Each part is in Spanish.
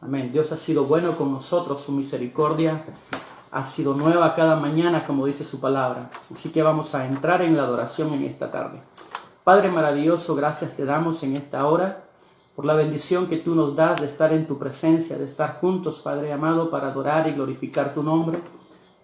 Amén. Dios ha sido bueno con nosotros, su misericordia ha sido nueva cada mañana, como dice su palabra. Así que vamos a entrar en la adoración en esta tarde. Padre maravilloso, gracias te damos en esta hora por la bendición que tú nos das de estar en tu presencia, de estar juntos, Padre amado, para adorar y glorificar tu nombre.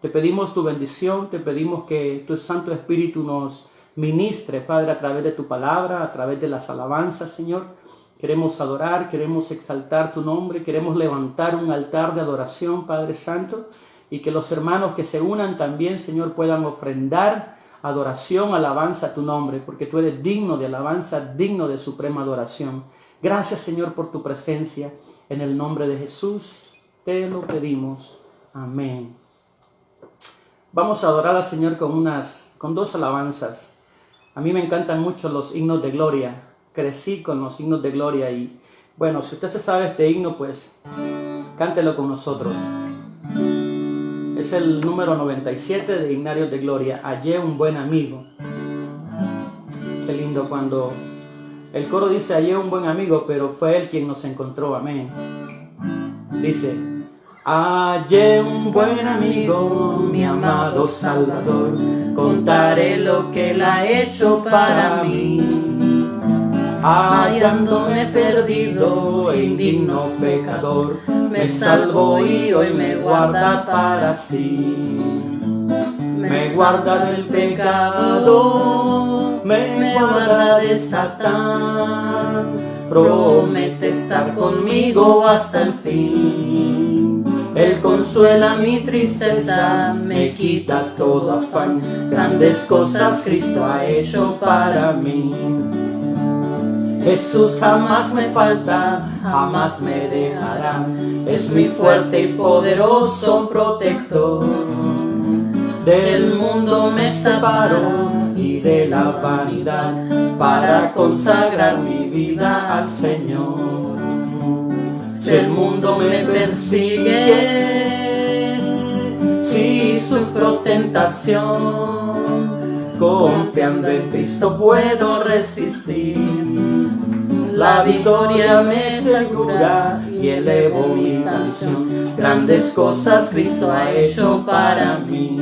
Te pedimos tu bendición, te pedimos que tu Santo Espíritu nos ministre, Padre, a través de tu palabra, a través de las alabanzas, Señor. Queremos adorar, queremos exaltar tu nombre, queremos levantar un altar de adoración, Padre Santo, y que los hermanos que se unan también, Señor, puedan ofrendar adoración, alabanza a tu nombre, porque tú eres digno de alabanza, digno de suprema adoración. Gracias, Señor, por tu presencia. En el nombre de Jesús te lo pedimos. Amén. Vamos a adorar al Señor con dos alabanzas. A mí me encantan mucho los himnos de gloria. Crecí con los himnos de gloria y, bueno, si usted se sabe este himno, pues cántelo con nosotros. Es el número 97 de Himnarios de Gloria. Hallé un buen amigo. Qué lindo cuando el coro dice hallé un buen amigo, pero fue él quien nos encontró. Amén. Dice: hallé un buen amigo, mi amado Salvador, contaré lo que él ha hecho para mí. Hallándome perdido e indigno pecador, me salvó y hoy me guarda para sí. Me guarda del pecado, me guarda de Satán, promete estar conmigo hasta el fin. Él consuela mi tristeza, me quita todo afán, grandes cosas Cristo ha hecho para mí. Jesús jamás me falta, jamás me dejará, es mi fuerte y poderoso protector. Del mundo me separo y de la vanidad, para consagrar mi vida al Señor. Si el mundo me persigue, si sufro tentación, confiando en Cristo puedo resistir. La victoria me asegura y elevo mi canción. Grandes cosas Cristo ha hecho para mí.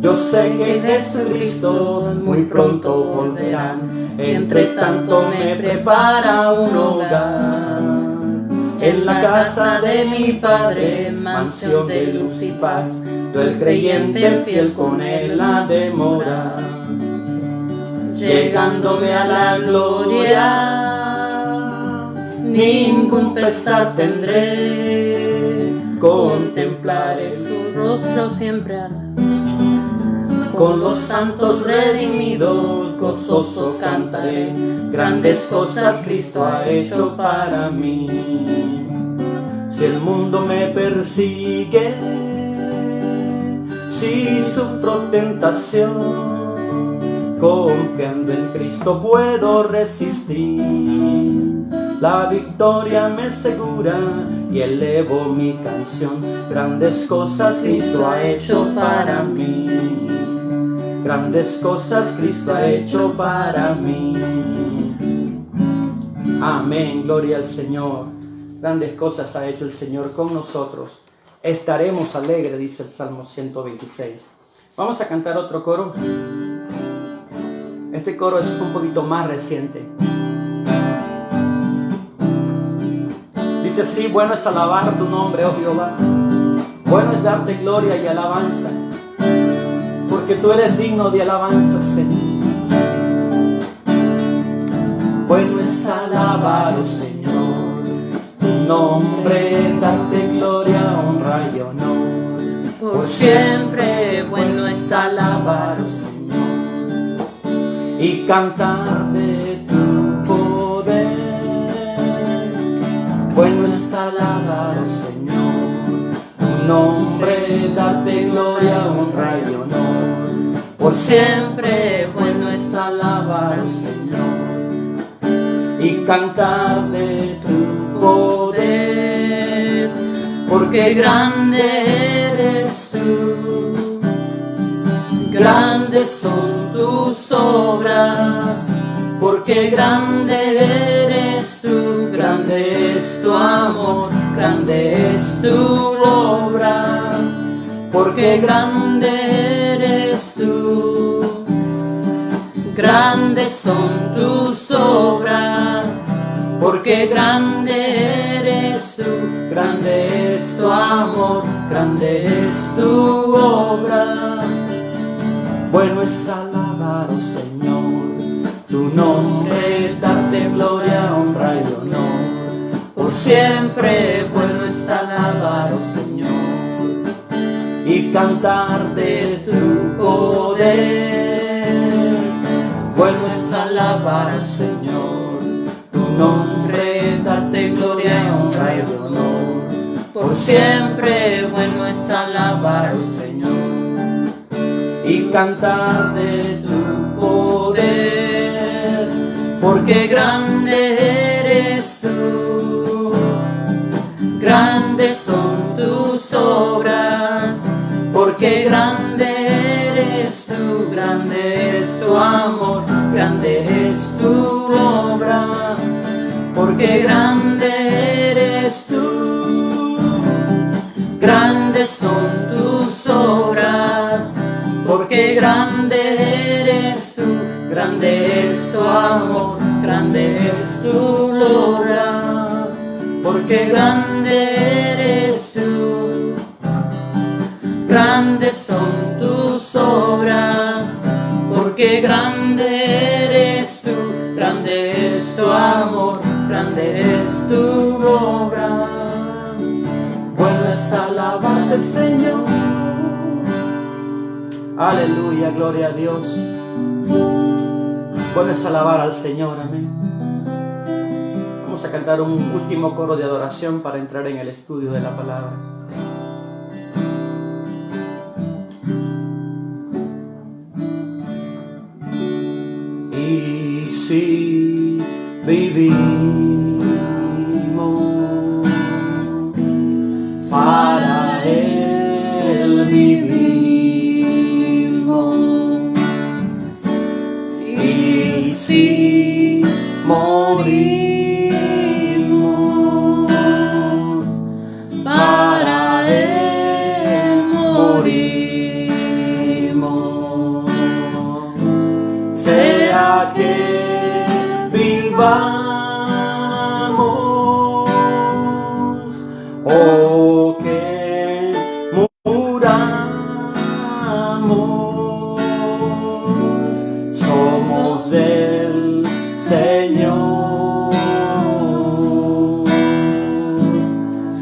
Yo sé que Jesucristo muy pronto volverá. Entre tanto me prepara un hogar. En la casa de mi Padre, mansión de luz y paz, yo el creyente fiel con él ha de morar. Llegándome a la gloria, ningún pesar tendré, contemplaré su rostro siempre con los santos redimidos, gozosos cantaré, grandes cosas Cristo ha hecho para mí. Si el mundo me persigue, si sufro tentación, confiando en Cristo puedo resistir. La victoria me asegura y elevo mi canción. Grandes cosas Cristo ha hecho para mí. Grandes cosas Cristo ha hecho para mí. Amén, gloria al Señor. Grandes cosas ha hecho el Señor con nosotros. Estaremos alegres, dice el Salmo 126. Vamos a cantar otro coro. Este coro es un poquito más reciente. Dice así: bueno es alabar tu nombre, oh Jehová. Bueno es darte gloria y alabanza, porque tú eres digno de alabanza, Señor. Bueno es alabar, oh Señor, tu nombre, darte gloria, honra y honor. Por siempre bueno es alabar, oh Señor, y cantar de tu poder. Bueno es alabar, oh Señor, tu nombre, darte gloria, honra y honor. Por siempre bueno es alabar, oh Señor, y cantar de tu poder. Porque grande eres tú, grandes son tus obras, porque grande eres tú, grande es tu amor, grande es tu obra, porque grande eres tú. Grandes son tus obras, porque grande eres tú. Grande es tu amor, grande es tu obra. Bueno es alabar, oh Señor, tu nombre, darte gloria, honra y honor. Por siempre bueno es alabar, oh Señor, y cantar de tu poder. Bueno es alabar al Señor, tu nombre, darte gloria, honra y honor. Por siempre bueno es alabar al Señor y cantar de tu poder, porque grande eres tú. Grandes son tus obras, porque grande eres tú. Grande es tu amor, grande es tu obra, porque grande eres tú. Grandes son tus obras, porque grande eres tú. Grande es tu amor, grande es tu gloria, porque grande eres tú. Grandes son tus obras, porque grande eres tú. Grande es tu amor, grande es tu obra. Bueno es alabar al Señor. Aleluya, gloria a Dios. Bueno es alabar al Señor, amén. Vamos a cantar un último coro de adoración para entrar en el estudio de la palabra. Y si vivimos para Él vivimos, y si morimos para Él morimos, sea que vivamos o que muramos, somos del Señor,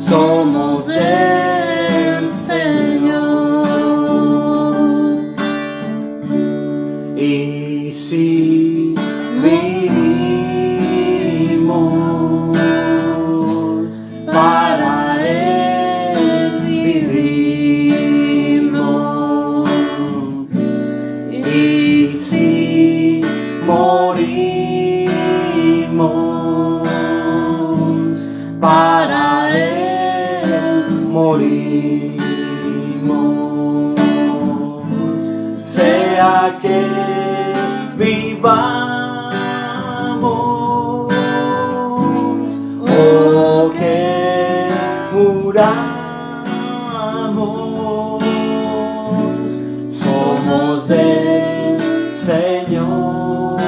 somos del Señor. Y si vivimos para Él vivimos, y si morimos para Él morimos, sea que vivamos o que muramos, somos del Señor,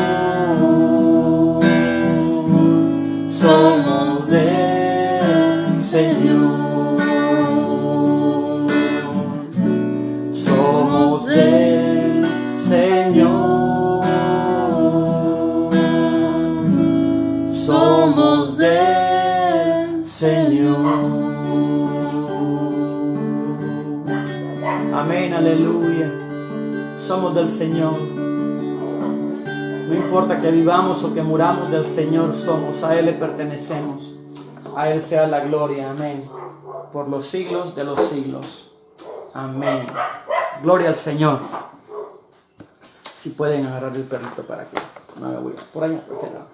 somos del Señor, somos del Señor, somos del Señor. Amén, aleluya. Somos del Señor. No importa que vivamos o que muramos, del Señor somos. A Él le pertenecemos. A Él sea la gloria. Amén. Por los siglos de los siglos. Amén. Gloria al Señor. Si pueden agarrar el perrito para que no haga bulla. Por allá, por aquel lado.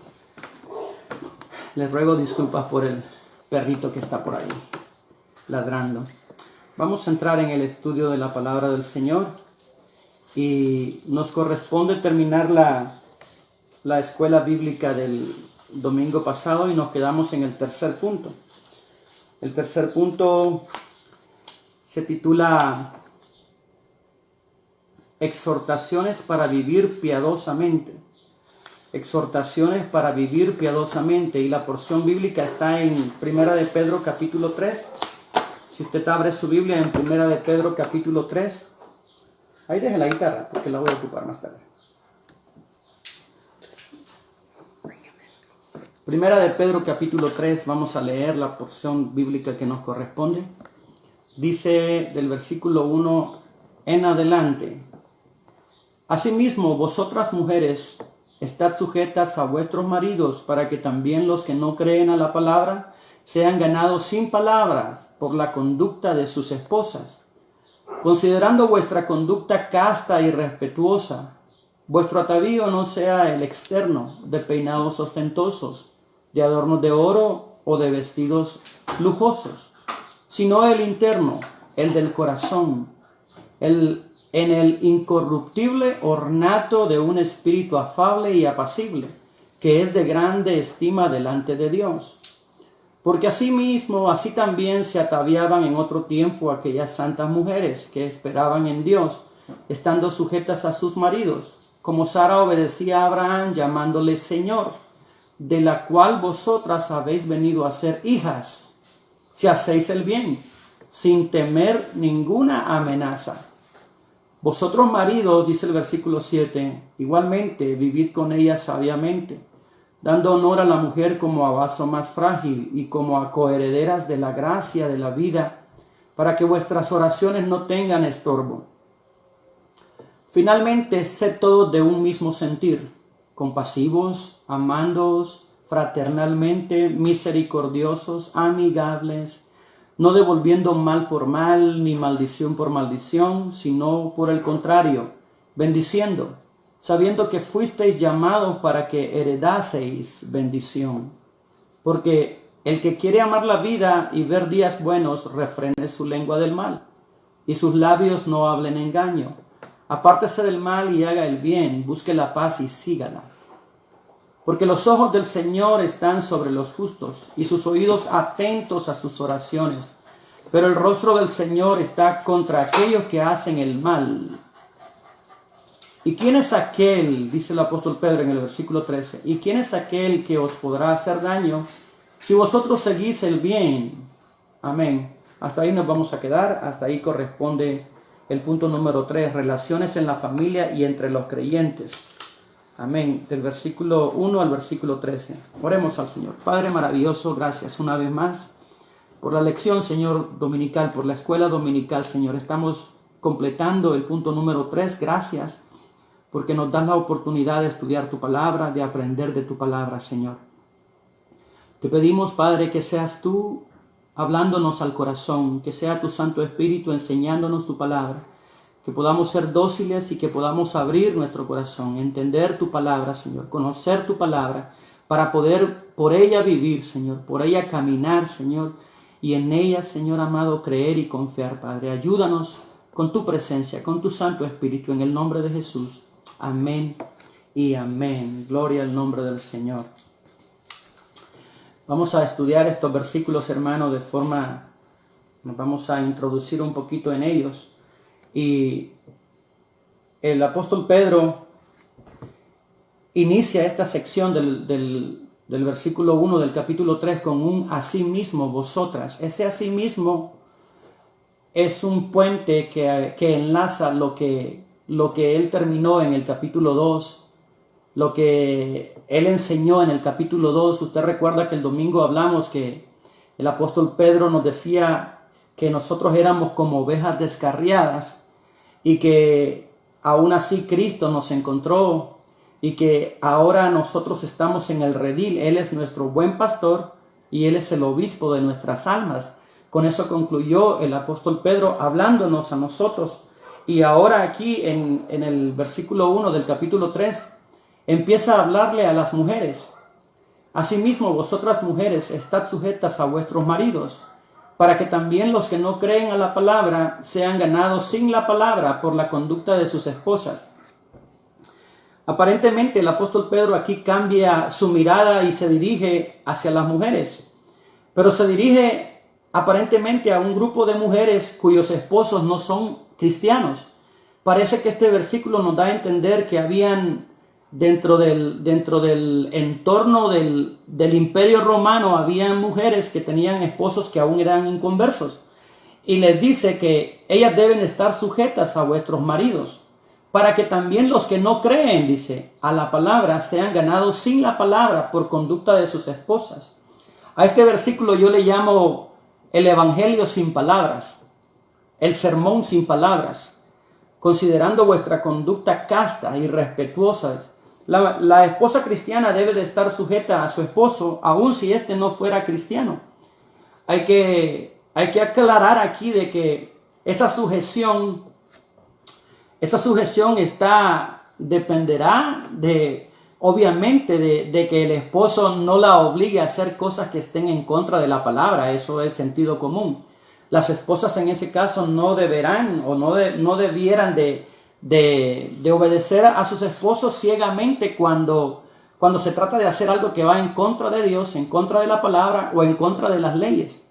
Les ruego disculpas por el perrito que está por ahí ladrando. Vamos a entrar en el estudio de la palabra del Señor y nos corresponde terminar la escuela bíblica del domingo pasado y nos quedamos en el tercer punto. El tercer punto se titula Exhortaciones para vivir piadosamente. Exhortaciones para vivir piadosamente. Y la porción bíblica está en 1 de Pedro capítulo 3. Si usted abre su Biblia en 1 de Pedro capítulo 3. Ahí deje la guitarra porque la voy a ocupar más tarde. 1 de Pedro capítulo 3, vamos a leer la porción bíblica que nos corresponde. Dice del versículo 1 en adelante: Asimismo, vosotras mujeres, estad sujetas a vuestros maridos, para que también los que no creen a la palabra sean ganados sin palabras por la conducta de sus esposas, considerando vuestra conducta casta y respetuosa. Vuestro atavío no sea el externo, de peinados ostentosos, de adornos de oro o de vestidos lujosos, sino el interno, el del corazón, en el incorruptible ornato de un espíritu afable y apacible, que es de grande estima delante de Dios. Porque asimismo, así también se ataviaban en otro tiempo aquellas santas mujeres que esperaban en Dios, estando sujetas a sus maridos, como Sara obedecía a Abraham, llamándole Señor, de la cual vosotras habéis venido a ser hijas, si hacéis el bien, sin temer ninguna amenaza. Vosotros maridos, dice el versículo 7, igualmente vivid con ellas sabiamente, dando honor a la mujer como a vaso más frágil y como a coherederas de la gracia de la vida, para que vuestras oraciones no tengan estorbo. Finalmente, sed todos de un mismo sentir, compasivos, amándoos fraternalmente, misericordiosos, amigables, no devolviendo mal por mal, ni maldición por maldición, sino por el contrario, bendiciendo, sabiendo que fuisteis llamados para que heredaseis bendición. Porque el que quiere amar la vida y ver días buenos, refrene su lengua del mal, y sus labios no hablen engaño. Apártese del mal y haga el bien, busque la paz y sígala. Porque los ojos del Señor están sobre los justos, y sus oídos atentos a sus oraciones. Pero el rostro del Señor está contra aquellos que hacen el mal. ¿Y quién es aquel, dice el apóstol Pedro en el versículo 13, ¿y quién es aquel que os podrá hacer daño si vosotros seguís el bien? Amén. Hasta ahí nos vamos a quedar, hasta ahí corresponde el punto número 3, relaciones en la familia y entre los creyentes. Amén. Del versículo 1 al versículo 13. Oremos al Señor. Padre maravilloso, gracias una vez más por la lección, Señor, dominical, por la escuela dominical, Señor. Estamos completando el punto número 3. Gracias porque nos das la oportunidad de estudiar tu palabra, de aprender de tu palabra, Señor. Te pedimos, Padre, que seas tú hablándonos al corazón, que sea tu Santo Espíritu enseñándonos tu palabra, que podamos ser dóciles y que podamos abrir nuestro corazón, entender tu palabra, Señor, conocer tu palabra, para poder por ella vivir, Señor, por ella caminar, Señor, y en ella, Señor amado, creer y confiar, Padre. Ayúdanos con tu presencia, con tu Santo Espíritu, en el nombre de Jesús. Amén y amén. Gloria al nombre del Señor. Vamos a estudiar estos versículos, hermanos, nos vamos a introducir un poquito en ellos. Y el apóstol Pedro inicia esta sección del versículo 1 del capítulo 3 con un asimismo vosotras. Ese asimismo es un puente que enlaza lo que él terminó en el capítulo 2, lo que él enseñó en el capítulo 2. Usted recuerda que el domingo hablamos que el apóstol Pedro nos decía que nosotros éramos como ovejas descarriadas y que aún así Cristo nos encontró y que ahora nosotros estamos en el redil. Él es nuestro buen pastor y Él es el obispo de nuestras almas. Con eso concluyó el apóstol Pedro hablándonos a nosotros. Y ahora aquí en el versículo 1 del capítulo 3 empieza a hablarle a las mujeres. Asimismo, vosotras mujeres, estad sujetas a vuestros maridos, para que también los que no creen a la palabra sean ganados sin la palabra por la conducta de sus esposas, Aparentemente el apóstol Pedro aquí cambia su mirada y se dirige hacia las mujeres, pero se dirige aparentemente a un grupo de mujeres cuyos esposos no son cristianos. Parece que este versículo nos da a entender que habían dentro del entorno del imperio romano, habían mujeres que tenían esposos que aún eran inconversos. Y les dice que ellas deben estar sujetas a vuestros maridos, para que también los que no creen, dice, a la palabra, sean ganados sin la palabra por conducta de sus esposas. A este versículo yo le llamo el evangelio sin palabras, el sermón sin palabras, considerando vuestra conducta casta y respetuosa. La esposa cristiana debe de estar sujeta a su esposo, aun si éste no fuera cristiano. Hay que aclarar aquí de que esa sujeción dependerá obviamente de que el esposo no la obligue a hacer cosas que estén en contra de la palabra. Eso es sentido común. Las esposas en ese caso no deberán o no debieran de obedecer a sus esposos ciegamente cuando se trata de hacer algo que va en contra de Dios, en contra de la palabra o en contra de las leyes.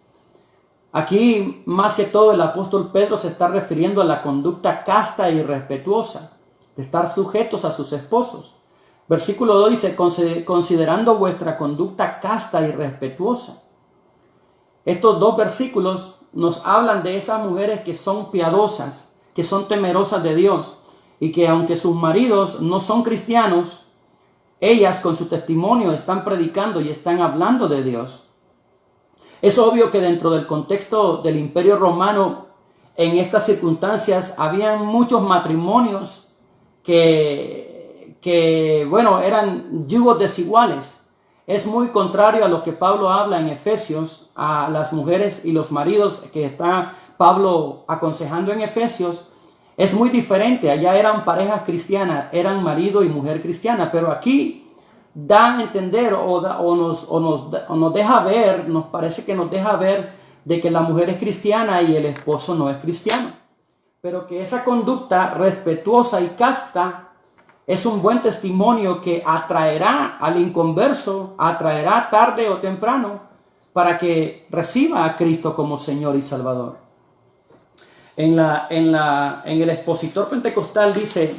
Aquí, más que todo, el apóstol Pedro se está refiriendo a la conducta casta y respetuosa, de estar sujetos a sus esposos. Versículo 2 dice, considerando vuestra conducta casta y respetuosa. Estos dos versículos nos hablan de esas mujeres que son piadosas, que son temerosas de Dios, y que aunque sus maridos no son cristianos, ellas con su testimonio están predicando y están hablando de Dios. Es obvio que dentro del contexto del Imperio Romano, en estas circunstancias, habían muchos matrimonios que eran yugos desiguales. Es muy contrario a lo que Pablo habla en Efesios, a las mujeres y los maridos que está Pablo aconsejando en Efesios. Es muy diferente. Allá eran parejas cristianas, eran marido y mujer cristiana, pero aquí da a entender nos deja ver, nos parece que nos deja ver de que la mujer es cristiana y el esposo no es cristiano. Pero que esa conducta respetuosa y casta es un buen testimonio que atraerá al inconverso, atraerá tarde o temprano para que reciba a Cristo como Señor y Salvador. En el expositor pentecostal dice: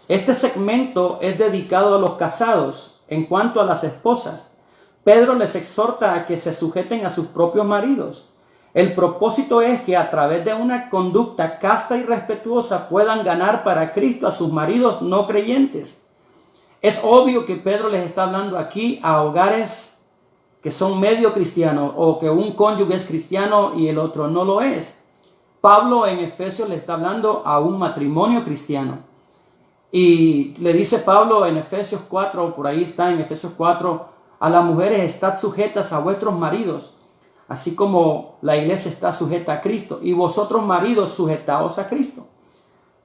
este segmento es dedicado a los casados. En cuanto a las esposas, Pedro les exhorta a que se sujeten a sus propios maridos. El propósito es que a través de una conducta casta y respetuosa puedan ganar para Cristo a sus maridos no creyentes. Es obvio que Pedro les está hablando aquí a hogares que son medio cristianos o que un cónyuge es cristiano y el otro no lo es. Pablo en Efesios le está hablando a un matrimonio cristiano. Y le dice Pablo en Efesios 4, por ahí está en Efesios 4, a las mujeres estad sujetas a vuestros maridos, así como la iglesia está sujeta a Cristo, y vosotros maridos sujetaos a Cristo.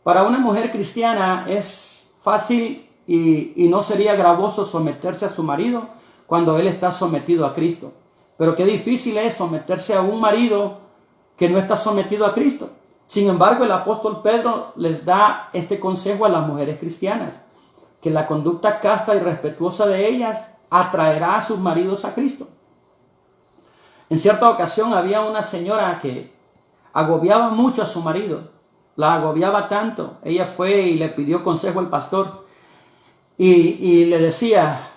Para una mujer cristiana es fácil y no sería gravoso someterse a su marido cuando él está sometido a Cristo. Pero qué difícil es someterse a un marido que no está sometido a Cristo. Sin embargo, el apóstol Pedro les da este consejo a las mujeres cristianas, que la conducta casta y respetuosa de ellas atraerá a sus maridos a Cristo. En cierta ocasión había una señora que agobiaba mucho a su marido, la agobiaba tanto. Ella fue y le pidió consejo al pastor y le decía: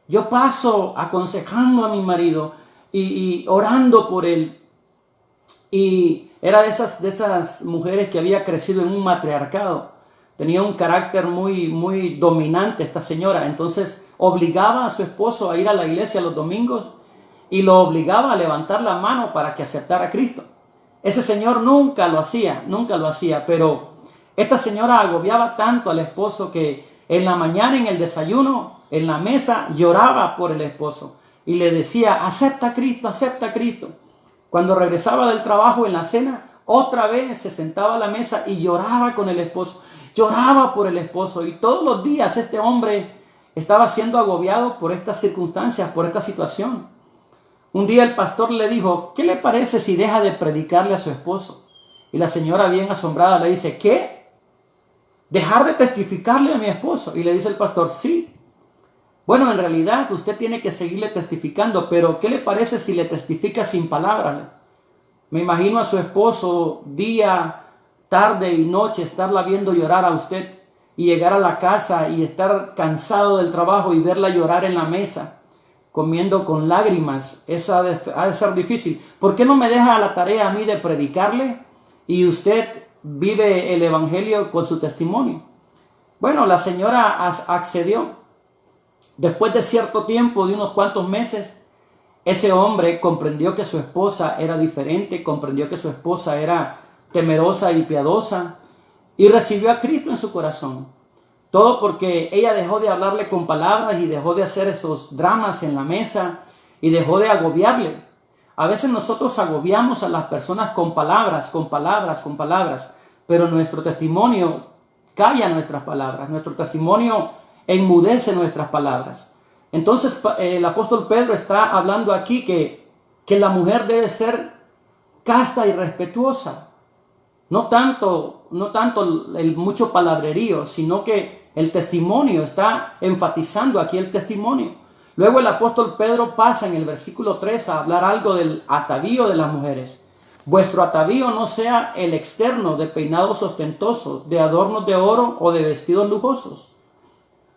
yo paso aconsejando a mi marido y orando por él. Y era de esas mujeres que había crecido en un matriarcado. Tenía un carácter muy dominante esta señora. Entonces obligaba a su esposo a ir a la iglesia los domingos y lo obligaba a levantar la mano para que aceptara a Cristo. Ese señor nunca lo hacía, pero esta señora agobiaba tanto al esposo que en la mañana en el desayuno, en la mesa, lloraba por el esposo y le decía: acepta a Cristo, acepta a Cristo. Cuando regresaba del trabajo en la cena, otra vez se sentaba a la mesa y lloraba con el esposo, lloraba por el esposo. Y todos los días este hombre estaba siendo agobiado por estas circunstancias, por esta situación. Un día el pastor le dijo: ¿qué le parece si deja de predicarle a su esposo? Y la señora, bien asombrada, le dice: ¿qué? dejar de testificarle a mi esposo. Y le dice el pastor, sí. Bueno, en realidad usted tiene que seguirle testificando, pero ¿qué le parece si le testifica sin palabras? Me imagino a su esposo día, tarde y noche estarla viendo llorar a usted y llegar a la casa y estar cansado del trabajo y verla llorar en la mesa, comiendo con lágrimas. Eso ha de ser difícil. ¿Por qué no me deja la tarea a mí de predicarle y usted vive el evangelio con su testimonio? Bueno, la señora accedió. Después de cierto tiempo, de unos cuantos meses, ese hombre comprendió que su esposa era diferente, comprendió que su esposa era temerosa y piadosa y recibió a Cristo en su corazón. Todo porque ella dejó de hablarle con palabras y dejó de hacer esos dramas en la mesa y dejó de agobiarle. A veces nosotros agobiamos a las personas con palabras, pero nuestro testimonio calla nuestras palabras, nuestro testimonio enmudece nuestras palabras. Entonces el apóstol Pedro está hablando aquí que la mujer debe ser casta y respetuosa. No tanto el mucho palabrerío, sino que el testimonio, está enfatizando aquí el testimonio. Luego el apóstol Pedro pasa en el versículo 3 a hablar algo del atavío de las mujeres. Vuestro atavío no sea el externo de peinados ostentosos, de adornos de oro o de vestidos lujosos.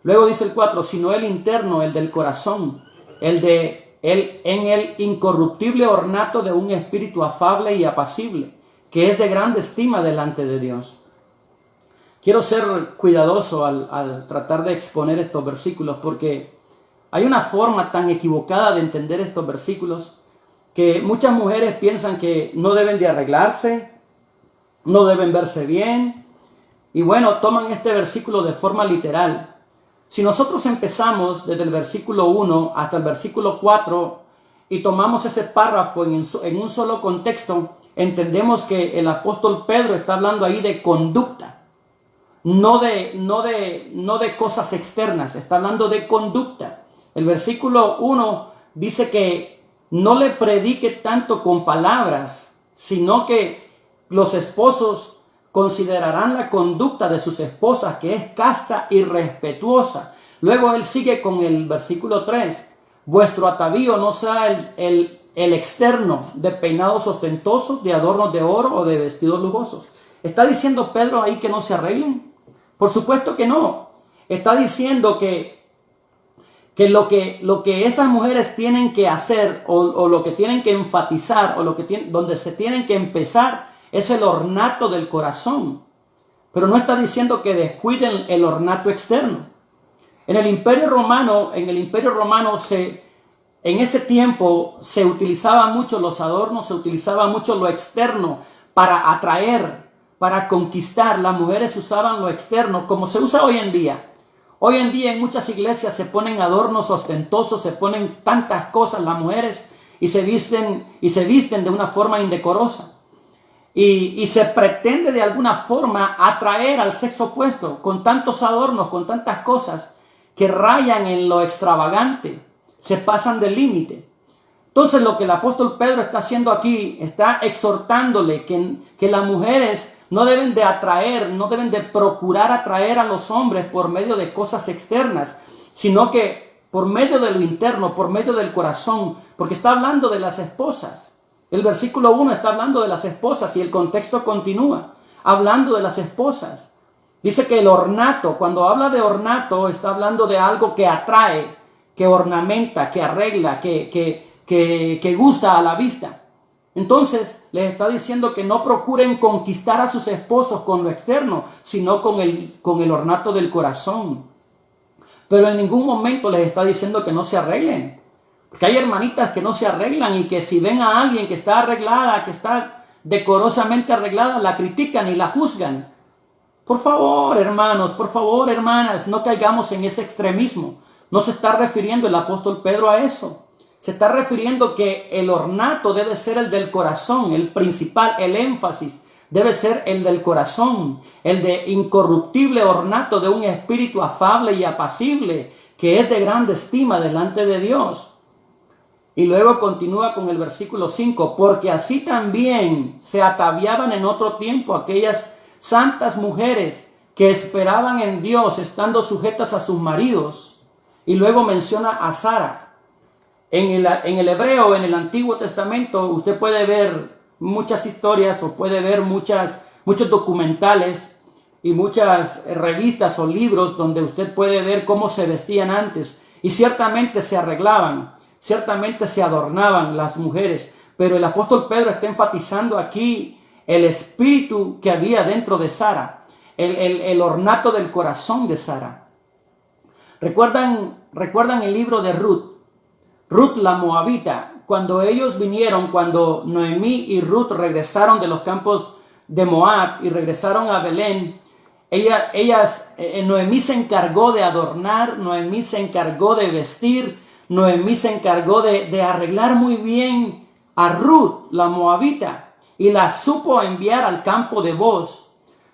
Luego dice el 4, sino el interno, el del corazón, en el incorruptible ornato de un espíritu afable y apacible, que es de grande estima delante de Dios. Quiero ser cuidadoso al tratar de exponer estos versículos, porque hay una forma tan equivocada de entender estos versículos que muchas mujeres piensan que no deben de arreglarse, no deben verse bien, y bueno, toman este versículo de forma literal. Si nosotros empezamos desde el versículo 1 hasta el versículo 4 y tomamos ese párrafo en un solo contexto, entendemos que el apóstol Pedro está hablando ahí de conducta, no de cosas externas, está hablando de conducta. El versículo 1 dice que no le predique tanto con palabras, sino que los esposos considerarán la conducta de sus esposas, que es casta y respetuosa. Luego él sigue con el versículo 3. Vuestro atavío no sea el externo de peinados ostentosos, de adornos de oro o de vestidos lujosos. ¿Está diciendo Pedro ahí que no se arreglen? Por supuesto que no. Está diciendo que lo que esas mujeres tienen que hacer o lo que tienen que enfatizar o donde se tienen que empezar es el ornato del corazón. Pero no está diciendo que descuiden el ornato externo. En el Imperio Romano, en ese tiempo se utilizaban mucho los adornos, se utilizaba mucho lo externo para atraer, para conquistar. Las mujeres usaban lo externo como se usa hoy en día. Hoy en día en muchas iglesias se ponen adornos ostentosos, se ponen tantas cosas las mujeres y se visten de una forma indecorosa. Y se pretende de alguna forma atraer al sexo opuesto con tantos adornos, con tantas cosas que rayan en lo extravagante, se pasan del límite. Entonces lo que el apóstol Pedro está haciendo aquí, está exhortándole que las mujeres no deben de atraer, no deben de procurar atraer a los hombres por medio de cosas externas, sino que por medio de lo interno, por medio del corazón, porque está hablando de las esposas. El versículo 1 está hablando de las esposas y el contexto continúa hablando de las esposas. Dice que el ornato, cuando habla de ornato, está hablando de algo que atrae, que ornamenta, que arregla, que gusta a la vista. Entonces les está diciendo que no procuren conquistar a sus esposos con lo externo, sino con el ornato del corazón. Pero en ningún momento les está diciendo que no se arreglen. Porque hay hermanitas que no se arreglan y que si ven a alguien que está arreglada, que está decorosamente arreglada, la critican y la juzgan. Por favor, hermanos, por favor, hermanas, no caigamos en ese extremismo. No se está refiriendo el apóstol Pedro a eso. Se está refiriendo que el ornato debe ser el del corazón, el principal, el énfasis debe ser el del corazón, el de incorruptible ornato de un espíritu afable y apacible, que es de grande estima delante de Dios. Y luego continúa con el versículo 5, porque así también se ataviaban en otro tiempo aquellas santas mujeres que esperaban en Dios estando sujetas a sus maridos. Y luego menciona a Sara. En el hebreo, en el Antiguo Testamento, usted puede ver muchas historias o puede ver muchos documentales y muchas revistas o libros donde usted puede ver cómo se vestían antes. Y ciertamente se arreglaban, ciertamente se adornaban las mujeres. Pero el apóstol Pedro está enfatizando aquí el espíritu que había dentro de Sara, el ornato del corazón de Sara. ¿Recuerdan el libro de Ruth? Ruth la Moabita, cuando ellos vinieron, cuando Noemí y Ruth regresaron de los campos de Moab y regresaron a Belén, Noemí se encargó de adornar, Noemí se encargó de vestir, Noemí se encargó de arreglar muy bien a Ruth la Moabita y la supo enviar al campo de Booz.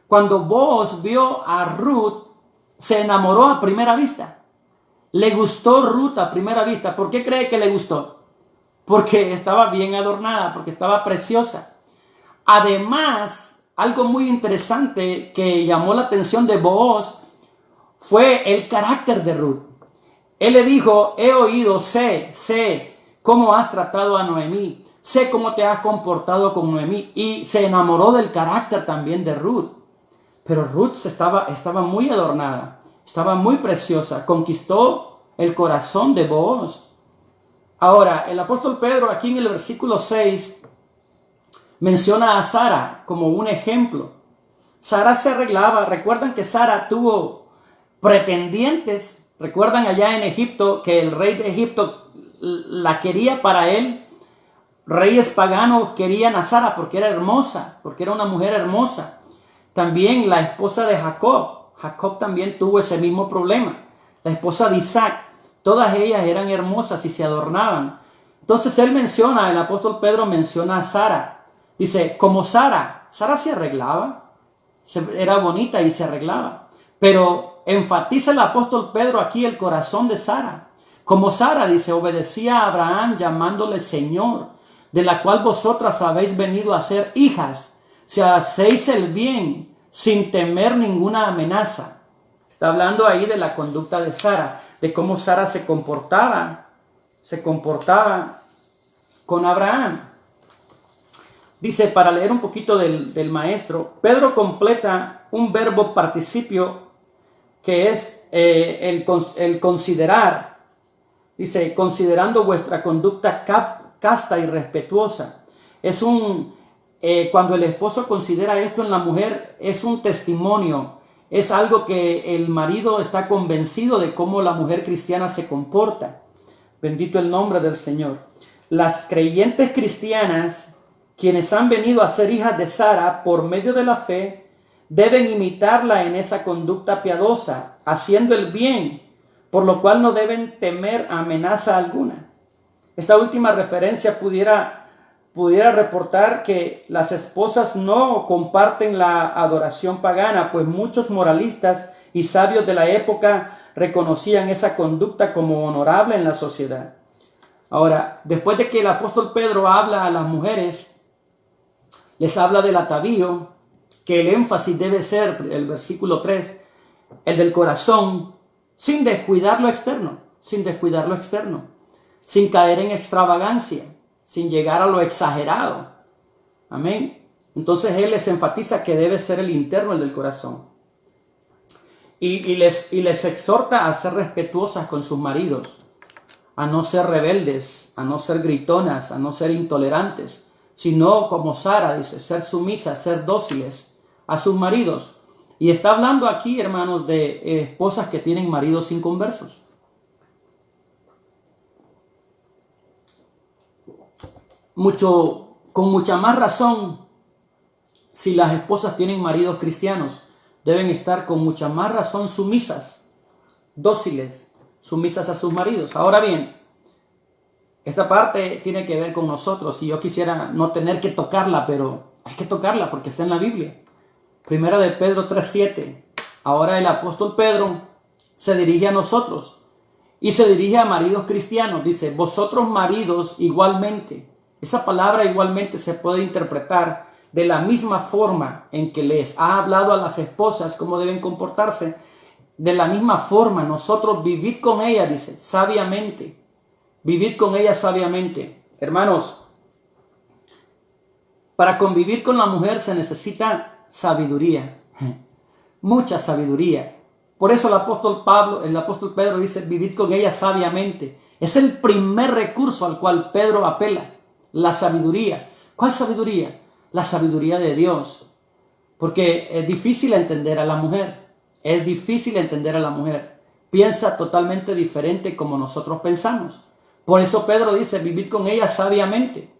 Cuando Booz vio a Ruth, se enamoró a primera vista. Le gustó Ruth a primera vista. ¿Por qué cree que le gustó? Porque estaba bien adornada, porque estaba preciosa. Además, algo muy interesante que llamó la atención de Booz fue el carácter de Ruth. Él le dijo: he oído, sé cómo has tratado a Noemí, sé cómo te has comportado con Noemí, y se enamoró del carácter también de Ruth. Pero Ruth estaba muy adornada, estaba muy preciosa, conquistó el corazón de Booz. Ahora, el apóstol Pedro aquí en el versículo 6 menciona a Sara como un ejemplo. Sara se arreglaba. Recuerdan que Sara tuvo pretendientes. Recuerdan allá en Egipto que el rey de Egipto la quería para él. Reyes paganos querían a Sara porque era hermosa, porque era una mujer hermosa. También la esposa de Jacob. Jacob también tuvo ese mismo problema. La esposa de Isaac. Todas ellas eran hermosas y se adornaban. Entonces el apóstol Pedro menciona a Sara. Dice, como Sara se arreglaba. Era bonita y se arreglaba. Pero enfatiza el apóstol Pedro aquí el corazón de Sara. Como Sara, dice, obedecía a Abraham llamándole Señor, de la cual vosotras habéis venido a ser hijas, si hacéis el bien sin temer ninguna amenaza. Está hablando ahí de la conducta de Sara, de cómo Sara se comportaba con Abraham. Dice, para leer un poquito del maestro, Pedro completa un verbo participio que es el considerar. Dice, considerando vuestra conducta casta y respetuosa. Cuando el esposo considera esto en la mujer, es un testimonio. Es algo que el marido está convencido de cómo la mujer cristiana se comporta. Bendito el nombre del Señor. Las creyentes cristianas, quienes han venido a ser hijas de Sara por medio de la fe, deben imitarla en esa conducta piadosa, haciendo el bien, por lo cual no deben temer amenaza alguna. Esta última referencia pudiera reportar que las esposas no comparten la adoración pagana, pues muchos moralistas y sabios de la época reconocían esa conducta como honorable en la sociedad. Ahora, después de que el apóstol Pedro habla a las mujeres, les habla del atavío, que el énfasis debe ser, el versículo 3, el del corazón, sin descuidar lo externo, sin caer en extravagancia, sin llegar a lo exagerado. Amén. Entonces él les enfatiza que debe ser el interno, el del corazón. Y les exhorta a ser respetuosas con sus maridos, a no ser rebeldes, a no ser gritonas, a no ser intolerantes, sino como Sara dice, ser sumisas, ser dóciles a sus maridos. Y está hablando aquí, hermanos, de esposas que tienen maridos inconversos. Con mucha más razón, si las esposas tienen maridos cristianos, deben estar con mucha más razón sumisas, dóciles, sumisas a sus maridos. Ahora bien, esta parte tiene que ver con nosotros y yo quisiera no tener que tocarla, pero hay que tocarla porque está en la Biblia. Primera de Pedro 3:7. Ahora el apóstol Pedro se dirige a nosotros y se dirige a maridos cristianos. Dice, vosotros maridos igualmente. Esa palabra igualmente se puede interpretar de la misma forma en que les ha hablado a las esposas cómo deben comportarse, de la misma forma nosotros vivid con ella, dice, sabiamente. Vivid con ella sabiamente. Hermanos, para convivir con la mujer se necesita sabiduría, mucha sabiduría. Por eso el apóstol Pedro dice, vivid con ella sabiamente. Es el primer recurso al cual Pedro apela, la sabiduría. ¿Cuál sabiduría? La sabiduría de Dios. Porque es difícil entender a la mujer. Es difícil entender a la mujer. Piensa totalmente diferente como nosotros pensamos. Por eso Pedro dice, vivid con ella sabiamente.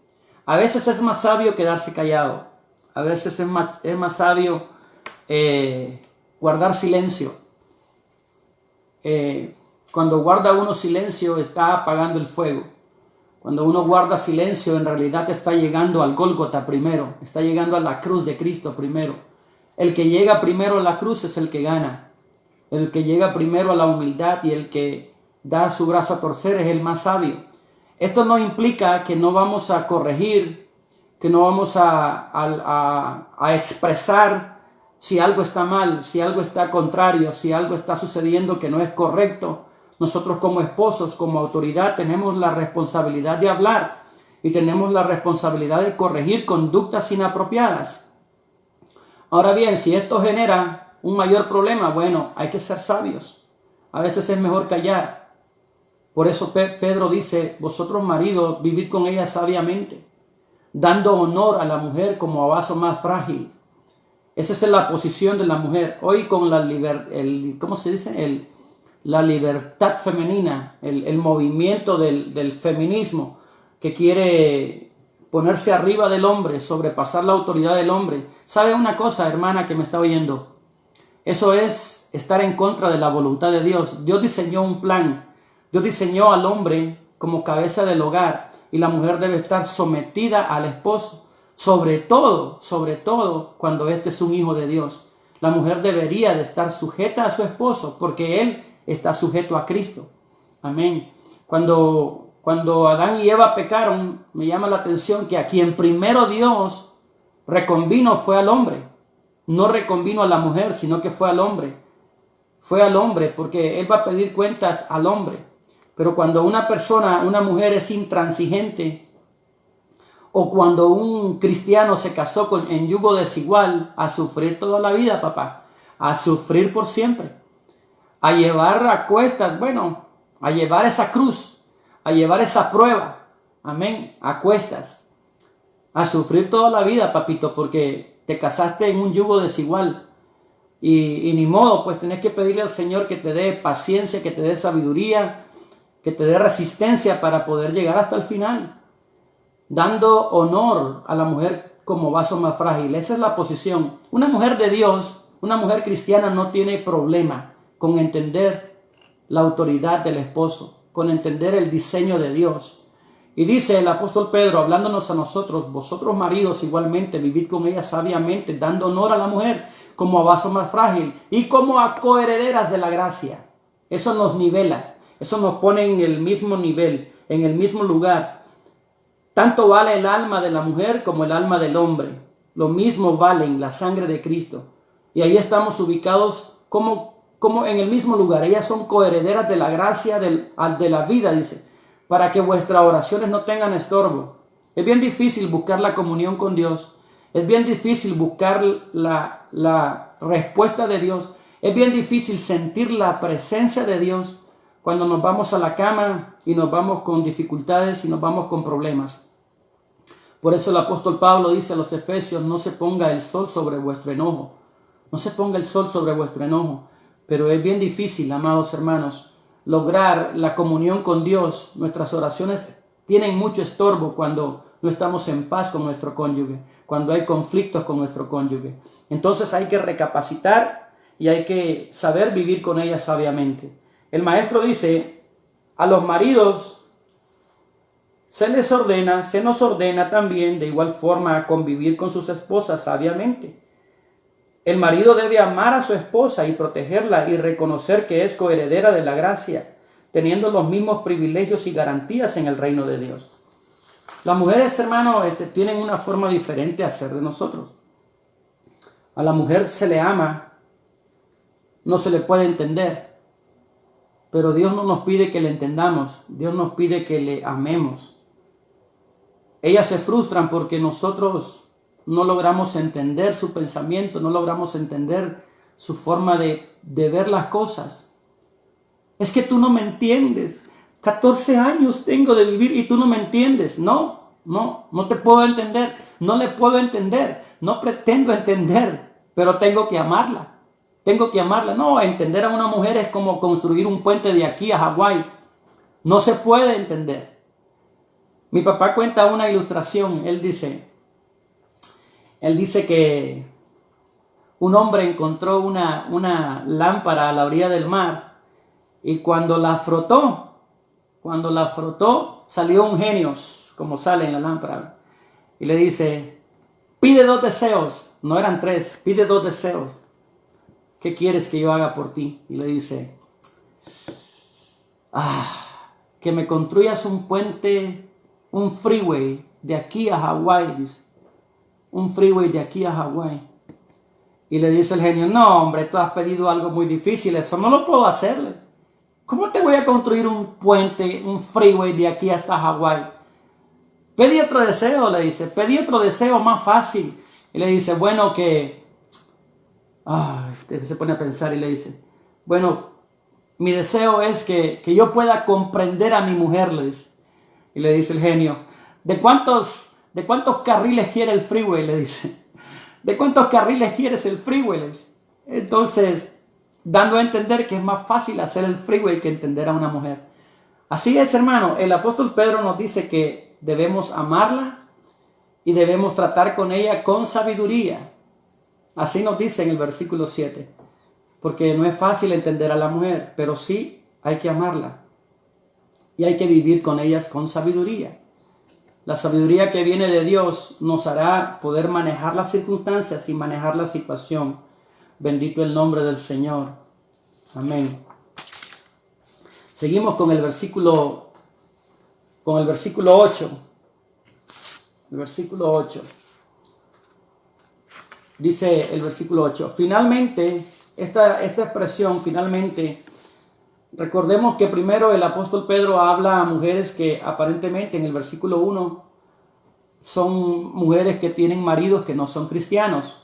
A veces es más sabio quedarse callado. A veces es más sabio guardar silencio. Cuando guarda uno silencio está apagando el fuego. Cuando uno guarda silencio en realidad está llegando al Gólgota primero. Está llegando a la cruz de Cristo primero. El que llega primero a la cruz es el que gana. El que llega primero a la humildad y el que da su brazo a torcer es el más sabio. Esto no implica que no vamos a corregir, que no vamos a expresar si algo está mal, si algo está contrario, si algo está sucediendo que no es correcto. Nosotros como esposos, como autoridad, tenemos la responsabilidad de hablar y tenemos la responsabilidad de corregir conductas inapropiadas. Ahora bien, si esto genera un mayor problema, bueno, hay que ser sabios. A veces es mejor callar. Por eso Pedro dice, vosotros maridos, vivid con ella sabiamente, dando honor a la mujer como a vaso más frágil. Esa es la posición de la mujer. Hoy con la la libertad femenina, el movimiento del feminismo que quiere ponerse arriba del hombre, sobrepasar la autoridad del hombre. ¿Sabe una cosa, hermana que me está oyendo? Eso es estar en contra de la voluntad de Dios. Dios diseñó un plan. Dios diseñó al hombre como cabeza del hogar y la mujer debe estar sometida al esposo. Sobre todo cuando este es un hijo de Dios. La mujer debería de estar sujeta a su esposo porque él está sujeto a Cristo. Amén. Cuando Adán y Eva pecaron, me llama la atención que a quien primero Dios reconvino fue al hombre. No reconvino a la mujer, sino que fue al hombre. Fue al hombre porque él va a pedir cuentas al hombre. Pero cuando una mujer es intransigente, o cuando un cristiano se casó en yugo desigual, a sufrir toda la vida, papá, a sufrir por siempre, a llevar a cuestas, a llevar esa cruz, a llevar esa prueba, amén, a cuestas, a sufrir toda la vida, papito, porque te casaste en un yugo desigual. Y ni modo, pues tenés que pedirle al Señor que te dé paciencia, que te dé sabiduría, que te dé resistencia para poder llegar hasta el final. Dando honor a la mujer como vaso más frágil. Esa es la posición. Una mujer de Dios, una mujer cristiana no tiene problema con entender la autoridad del esposo, con entender el diseño de Dios. Y dice el apóstol Pedro, hablándonos a nosotros, vosotros maridos igualmente, vivid con ella sabiamente, dando honor a la mujer como a vaso más frágil y como a coherederas de la gracia. Eso nos nivela, eso nos pone en el mismo nivel, en el mismo lugar. Tanto vale el alma de la mujer como el alma del hombre. Lo mismo valen la sangre de Cristo. Y ahí estamos ubicados como en el mismo lugar. Ellas son coherederas de la gracia de la vida, dice, para que vuestras oraciones no tengan estorbo. Es bien difícil buscar la comunión con Dios. Es bien difícil buscar la respuesta de Dios. Es bien difícil sentir la presencia de Dios cuando nos vamos a la cama y nos vamos con dificultades y nos vamos con problemas. Por eso el apóstol Pablo dice a los Efesios, no se ponga el sol sobre vuestro enojo. No se ponga el sol sobre vuestro enojo. Pero es bien difícil, amados hermanos, lograr la comunión con Dios. Nuestras oraciones tienen mucho estorbo cuando no estamos en paz con nuestro cónyuge, cuando hay conflictos con nuestro cónyuge. Entonces hay que recapacitar y hay que saber vivir con ella sabiamente. El maestro dice, a los maridos se nos ordena también de igual forma a convivir con sus esposas sabiamente. El marido debe amar a su esposa y protegerla y reconocer que es coheredera de la gracia, teniendo los mismos privilegios y garantías en el reino de Dios. Las mujeres, hermano, tienen una forma diferente de hacer de nosotros. A la mujer se le ama, no se le puede entender, pero Dios no nos pide que le entendamos, Dios nos pide que le amemos. Ellas se frustran porque nosotros no logramos entender su pensamiento, no logramos entender su forma de ver las cosas. Es que tú no me entiendes. 14 años tengo de vivir y tú no me entiendes. No te puedo entender. No le puedo entender. No pretendo entender, pero tengo que amarla. Tengo que amarla. No, entender a una mujer es como construir un puente de aquí a Hawái. No se puede entender. Mi papá cuenta una ilustración. Él dice que un hombre encontró una lámpara a la orilla del mar y cuando la frotó, salió un genio, como sale en la lámpara, y le dice, pide 2 deseos, no eran 3, pide 2 deseos. ¿Qué quieres que yo haga por ti? Y le dice, que me construyas un puente, un freeway de aquí a Hawái, dice. Un freeway de aquí a Hawái. Y le dice el genio, no hombre, tú has pedido algo muy difícil, eso no lo puedo hacerle. ¿Cómo te voy a construir un puente, un freeway de aquí hasta Hawái? Pedí otro deseo, le dice, pedí otro deseo más fácil. Y le dice, bueno, se pone a pensar y le dice, bueno, mi deseo es que yo pueda comprender a mi mujer, le dice. Y le dice el genio, ¿de cuántos carriles quiere el freeway? Le dice, ¿de cuántos carriles quieres el freeway? Entonces, dando a entender que es más fácil hacer el freeway que entender a una mujer. Así es, hermano, el apóstol Pedro nos dice que debemos amarla y debemos tratar con ella con sabiduría. Así nos dice en el versículo 7. Porque no es fácil entender a la mujer, pero sí hay que amarla. Y hay que vivir con ellas con sabiduría. La sabiduría que viene de Dios nos hará poder manejar las circunstancias y manejar la situación. Bendito el nombre del Señor. Amén. Seguimos con el versículo 8. El versículo 8. Dice el versículo 8. Finalmente, esta expresión, finalmente, recordemos que primero el apóstol Pedro habla a mujeres que aparentemente en el versículo 1 son mujeres que tienen maridos que no son cristianos.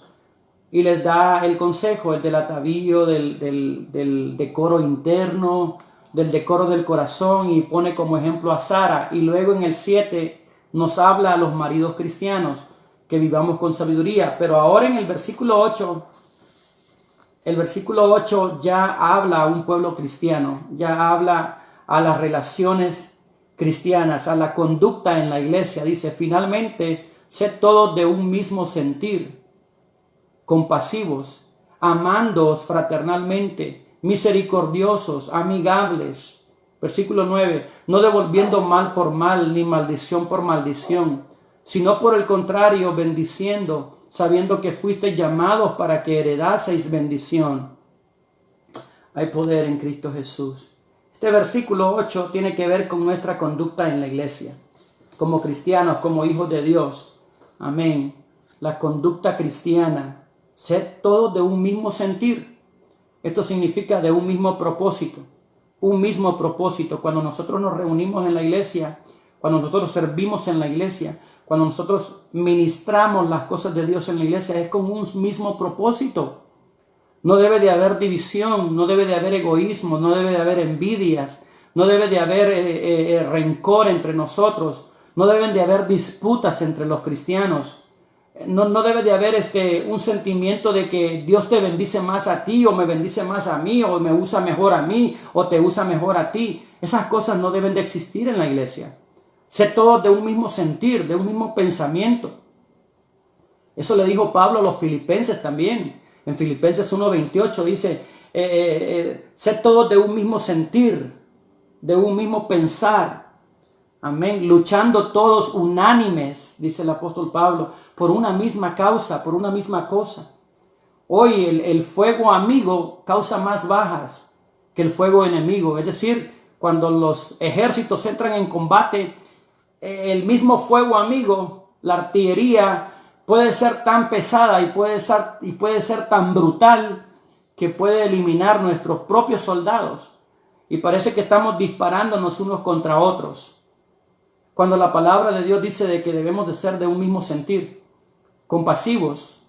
Y les da el consejo, el del atavío, del decoro interno, del decoro del corazón, y pone como ejemplo a Sara. Y luego en el 7 nos habla a los maridos cristianos, que vivamos con sabiduría. Pero ahora en el versículo 8 ya habla a un pueblo cristiano, ya habla a las relaciones cristianas, a la conducta en la iglesia. Dice, finalmente, sed todos de un mismo sentir, compasivos, amándoos fraternalmente, misericordiosos, amigables. Versículo 9, no devolviendo mal por mal, ni maldición por maldición, sino por el contrario, bendiciendo, sabiendo que fuisteis llamados para que heredaseis bendición. Hay poder en Cristo Jesús. Este versículo 8 tiene que ver con nuestra conducta en la iglesia, como cristianos, como hijos de Dios. Amén. La conducta cristiana. Sed todos de un mismo sentir. Esto significa de un mismo propósito. Un mismo propósito. Cuando nosotros nos reunimos en la iglesia, cuando nosotros servimos en la iglesia, cuando nosotros ministramos las cosas de Dios en la iglesia, es con un mismo propósito. No debe de haber división, no debe de haber egoísmo, no debe de haber envidias, no debe de haber rencor entre nosotros, no deben de haber disputas entre los cristianos. No debe de haber un sentimiento de que Dios te bendice más a ti o me bendice más a mí o me usa mejor a mí o te usa mejor a ti. Esas cosas no deben de existir en la iglesia. Sé todos de un mismo sentir, de un mismo pensamiento. Eso le dijo Pablo a los filipenses también. En Filipenses 1:28 dice, sé todos de un mismo sentir, de un mismo pensar. Amén. Luchando todos unánimes, dice el apóstol Pablo, por una misma causa, por una misma cosa. Hoy el fuego amigo causa más bajas que el fuego enemigo. Es decir, cuando los ejércitos entran en combate, el mismo fuego amigo, la artillería, puede ser tan pesada y puede ser tan brutal que puede eliminar nuestros propios soldados. Y parece que estamos disparándonos unos contra otros. Cuando la palabra de Dios dice de que debemos de ser de un mismo sentir, compasivos,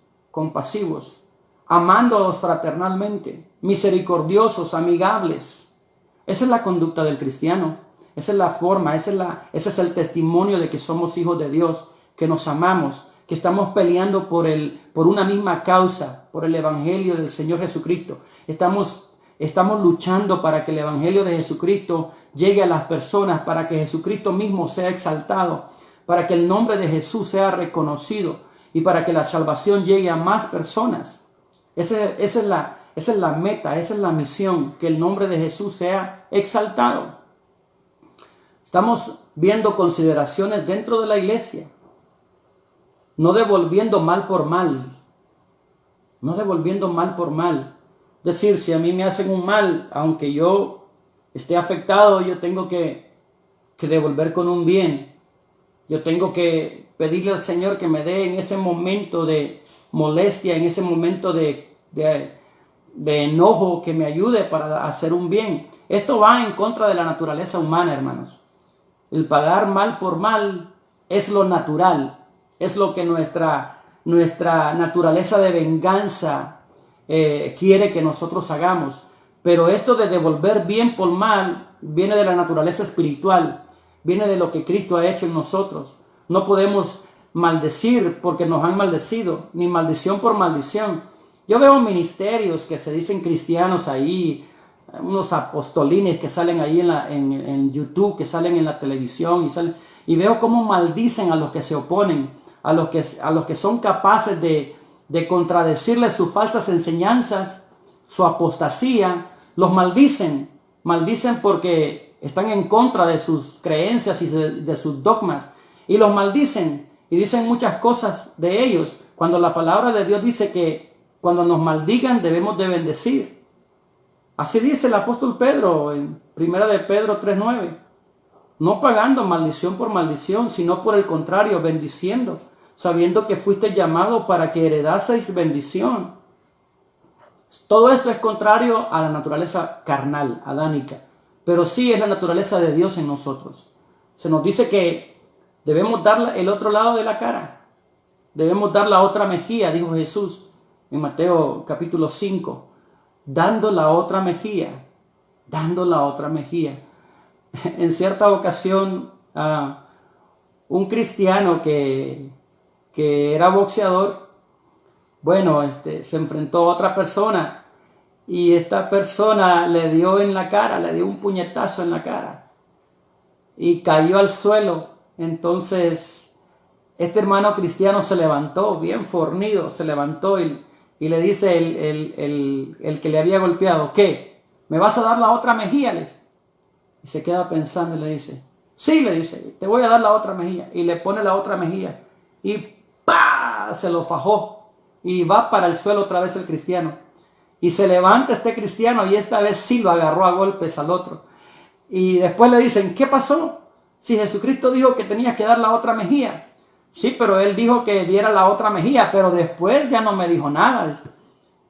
amándonos fraternalmente, misericordiosos, amigables. Esa es la conducta del cristiano. Esa es la forma, ese es el testimonio de que somos hijos de Dios, que nos amamos, que estamos peleando por una misma causa, por el evangelio del Señor Jesucristo. Estamos luchando para que el evangelio de Jesucristo llegue a las personas, para que Jesucristo mismo sea exaltado, para que el nombre de Jesús sea reconocido y para que la salvación llegue a más personas. Esa es la meta, esa es la misión, que el nombre de Jesús sea exaltado. Estamos viendo consideraciones dentro de la iglesia. No devolviendo mal por mal. No devolviendo mal por mal. Es decir, si a mí me hacen un mal, aunque yo esté afectado, yo tengo que devolver con un bien. Yo tengo que pedirle al Señor que me dé en ese momento de molestia, en ese momento de enojo, que me ayude para hacer un bien. Esto va en contra de la naturaleza humana, hermanos. El pagar mal por mal es lo natural. Es lo que nuestra naturaleza de venganza quiere que nosotros hagamos. Pero esto de devolver bien por mal viene de la naturaleza espiritual, viene de lo que Cristo ha hecho en nosotros. No podemos maldecir porque nos han maldecido, ni maldición por maldición. Yo veo ministerios que se dicen cristianos ahí, unos apostolines que salen ahí en YouTube, que salen en la televisión y veo cómo maldicen a los que se oponen, a los que son capaces de contradecirles sus falsas enseñanzas, su apostasía. Los maldicen porque están en contra de sus creencias y de sus dogmas, y los maldicen y dicen muchas cosas de ellos, cuando la palabra de Dios dice que cuando nos maldigan debemos de bendecir. Así dice el apóstol Pedro en 1 de Pedro 3:9. No pagando maldición por maldición, sino por el contrario, bendiciendo, sabiendo que fuiste llamado para que heredaseis bendición. Todo esto es contrario a la naturaleza carnal, adánica, pero sí es la naturaleza de Dios en nosotros. Se nos dice que debemos dar el otro lado de la cara, debemos dar la otra mejilla, dijo Jesús en Mateo capítulo 5, dando la otra mejilla. En cierta ocasión, un cristiano que era boxeador, se enfrentó a otra persona y esta persona le dio en la cara, le dio un puñetazo en la cara y cayó al suelo. Entonces este hermano cristiano se levantó, bien fornido, se levantó y le dice el que le había golpeado: ¿qué? ¿Me vas a dar la otra mejilla? Y se queda pensando y le dice: sí, le dice, te voy a dar la otra mejilla. Y le pone la otra mejilla y ¡pah! Se lo fajó y va para el suelo otra vez el cristiano. Y se levanta este cristiano y esta vez sí lo agarró a golpes al otro. Y después le dicen: ¿qué pasó? Si Jesucristo dijo que tenías que dar la otra mejilla. Sí, pero él dijo que diera la otra mejilla, pero después ya no me dijo nada.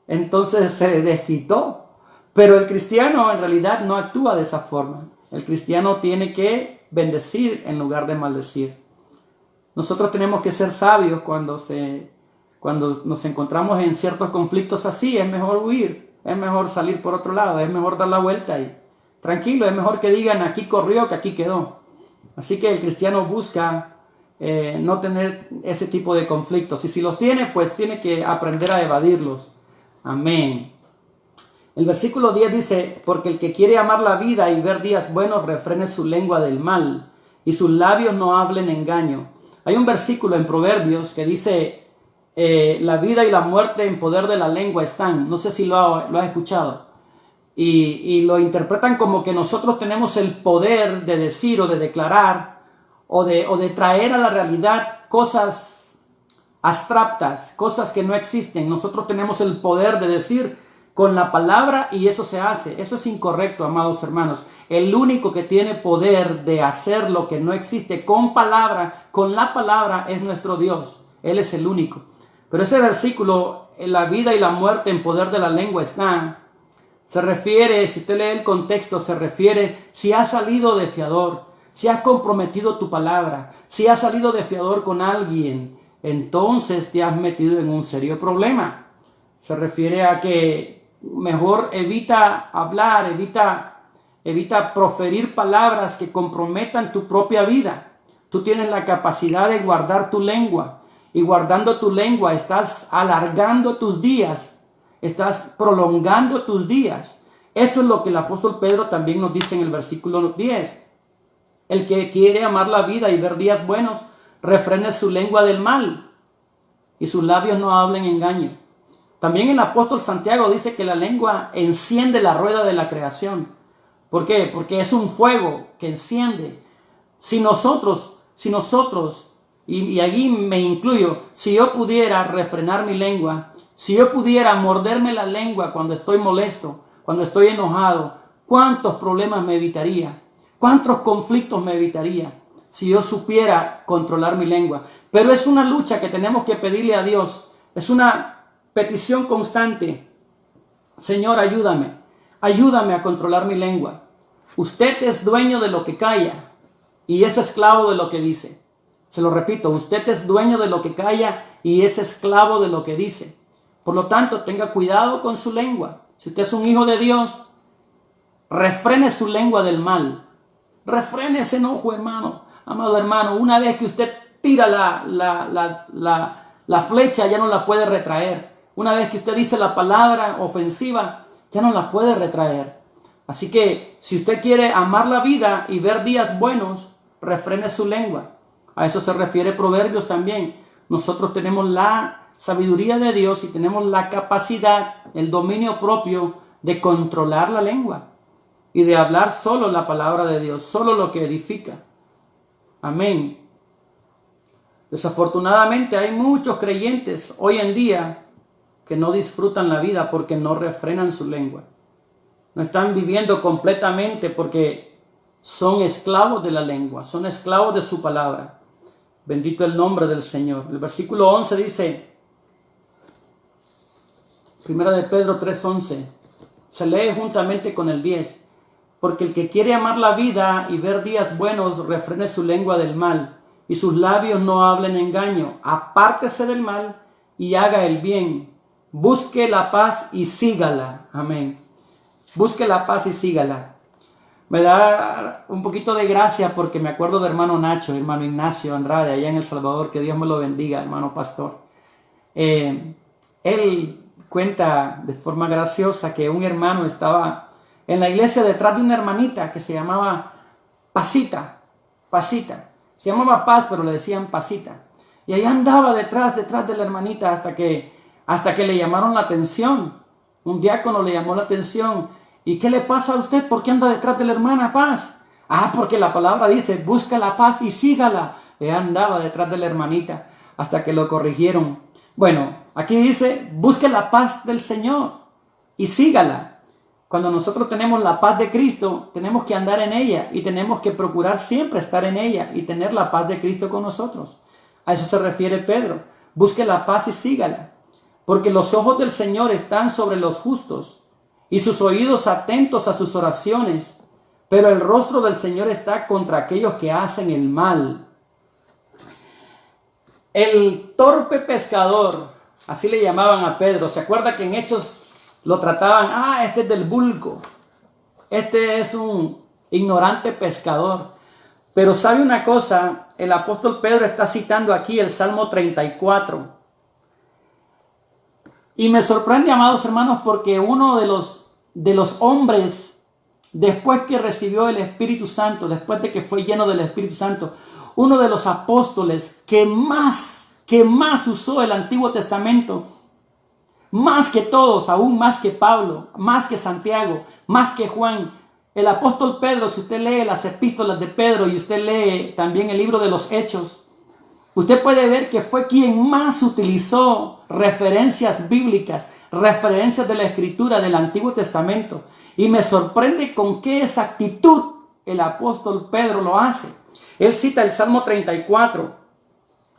Entonces se desquitó. Pero el cristiano en realidad no actúa de esa forma. El cristiano tiene que bendecir en lugar de maldecir. Nosotros tenemos que ser sabios cuando nos encontramos en ciertos conflictos así. Es mejor huir, es mejor salir por otro lado, es mejor dar la vuelta y tranquilo, es mejor que digan aquí corrió que aquí quedó. Así que el cristiano busca no tener ese tipo de conflictos, y si los tiene, pues tiene que aprender a evadirlos. Amén. El versículo 10 dice: porque el que quiere amar la vida y ver días buenos, refrene su lengua del mal y sus labios no hablen engaño. Hay un versículo en Proverbios que dice: la vida y la muerte en poder de la lengua están. No sé si lo has escuchado. Y lo interpretan como que nosotros tenemos el poder de decir o de declarar o de traer a la realidad cosas abstractas, cosas que no existen. Nosotros tenemos el poder de decir con la palabra y eso se hace. Eso es incorrecto, amados hermanos. El único que tiene poder de hacer lo que no existe con palabra, con la palabra, es nuestro Dios. Él es el único. Pero ese versículo, en la vida y la muerte en poder de la lengua está, se refiere, si usted lee el contexto, se refiere si has salido de fiador, si has comprometido tu palabra, si has salido de fiador con alguien, entonces te has metido en un serio problema. Se refiere a que mejor evita hablar, evita proferir palabras que comprometan tu propia vida. Tú tienes la capacidad de guardar tu lengua, y guardando tu lengua estás alargando tus días, estás prolongando tus días. Esto es lo que el apóstol Pedro también nos dice en el versículo 10. El que quiere amar la vida y ver días buenos, refrene su lengua del mal, y sus labios no hablen engaño. También el apóstol Santiago dice que la lengua enciende la rueda de la creación. ¿Por qué? Porque es un fuego que enciende. Si nosotros, y allí me incluyo, si yo pudiera refrenar mi lengua, si yo pudiera morderme la lengua cuando estoy molesto, cuando estoy enojado, ¿cuántos problemas me evitaría? ¿Cuántos conflictos me evitaría si yo supiera controlar mi lengua? Pero es una lucha que tenemos que pedirle a Dios. Es una petición constante. Señor, ayúdame a controlar mi lengua. Usted es dueño de lo que calla y es esclavo de lo que dice. Se lo repito, usted es dueño de lo que calla y es esclavo de lo que dice. Por lo tanto, tenga cuidado con su lengua. Si usted es un hijo de Dios, refrene su lengua del mal. Refrene ese enojo, hermano. Amado hermano, una vez que usted tira la flecha, ya no la puede retraer. Una vez que usted dice la palabra ofensiva, ya no la puede retraer. Así que, si usted quiere amar la vida y ver días buenos, refrene su lengua. A eso se refiere Proverbios también. Nosotros tenemos la sabiduría de Dios y tenemos la capacidad, el dominio propio de controlar la lengua y de hablar solo la palabra de Dios, solo lo que edifica. Amén. Desafortunadamente hay muchos creyentes hoy en día que no disfrutan la vida porque no refrenan su lengua. No están viviendo completamente porque son esclavos de la lengua, son esclavos de su palabra. Bendito el nombre del Señor. El versículo 11 dice, Primera de Pedro 3:11, se lee juntamente con el 10. Porque el que quiere amar la vida y ver días buenos, refrene su lengua del mal, y sus labios no hablen engaño. Apártese del mal y haga el bien. Busque la paz y sígala. Amén. Busque la paz y sígala. Me da un poquito de gracia porque me acuerdo de hermano Nacho, hermano Ignacio Andrade, allá en El Salvador, que Dios me lo bendiga, hermano pastor. Él cuenta de forma graciosa que un hermano estaba en la iglesia detrás de una hermanita que se llamaba Pasita. Se llamaba Paz, pero le decían Pasita. Y ahí andaba detrás de la hermanita hasta que le llamaron la atención. Un diácono le llamó la atención. ¿Y qué le pasa a usted? ¿Por qué anda detrás de la hermana Paz? Porque la palabra dice, busca la paz y sígala. Y andaba detrás de la hermanita hasta que lo corrigieron. Bueno, aquí dice, busque la paz del Señor y sígala. Cuando nosotros tenemos la paz de Cristo, tenemos que andar en ella y tenemos que procurar siempre estar en ella y tener la paz de Cristo con nosotros. A eso se refiere Pedro. Busque la paz y sígala. Porque los ojos del Señor están sobre los justos y sus oídos atentos a sus oraciones, pero el rostro del Señor está contra aquellos que hacen el mal. El torpe pescador, así le llamaban a Pedro. ¿Se acuerda que en Hechos lo trataban? Este es del vulgo, este es un ignorante pescador. Pero ¿sabe una cosa? El apóstol Pedro está citando aquí el Salmo 34. Y me sorprende, amados hermanos, porque uno de los hombres, después que recibió el Espíritu Santo, después de que fue lleno del Espíritu Santo, uno de los apóstoles que más usó el Antiguo Testamento, más que todos, aún más que Pablo, más que Santiago, más que Juan, el apóstol Pedro, si usted lee las epístolas de Pedro y usted lee también el libro de los Hechos, Usted puede ver que fue quien más utilizó referencias bíblicas, referencias de la Escritura del Antiguo Testamento. Y me sorprende con qué exactitud el apóstol Pedro lo hace. Él cita el Salmo 34,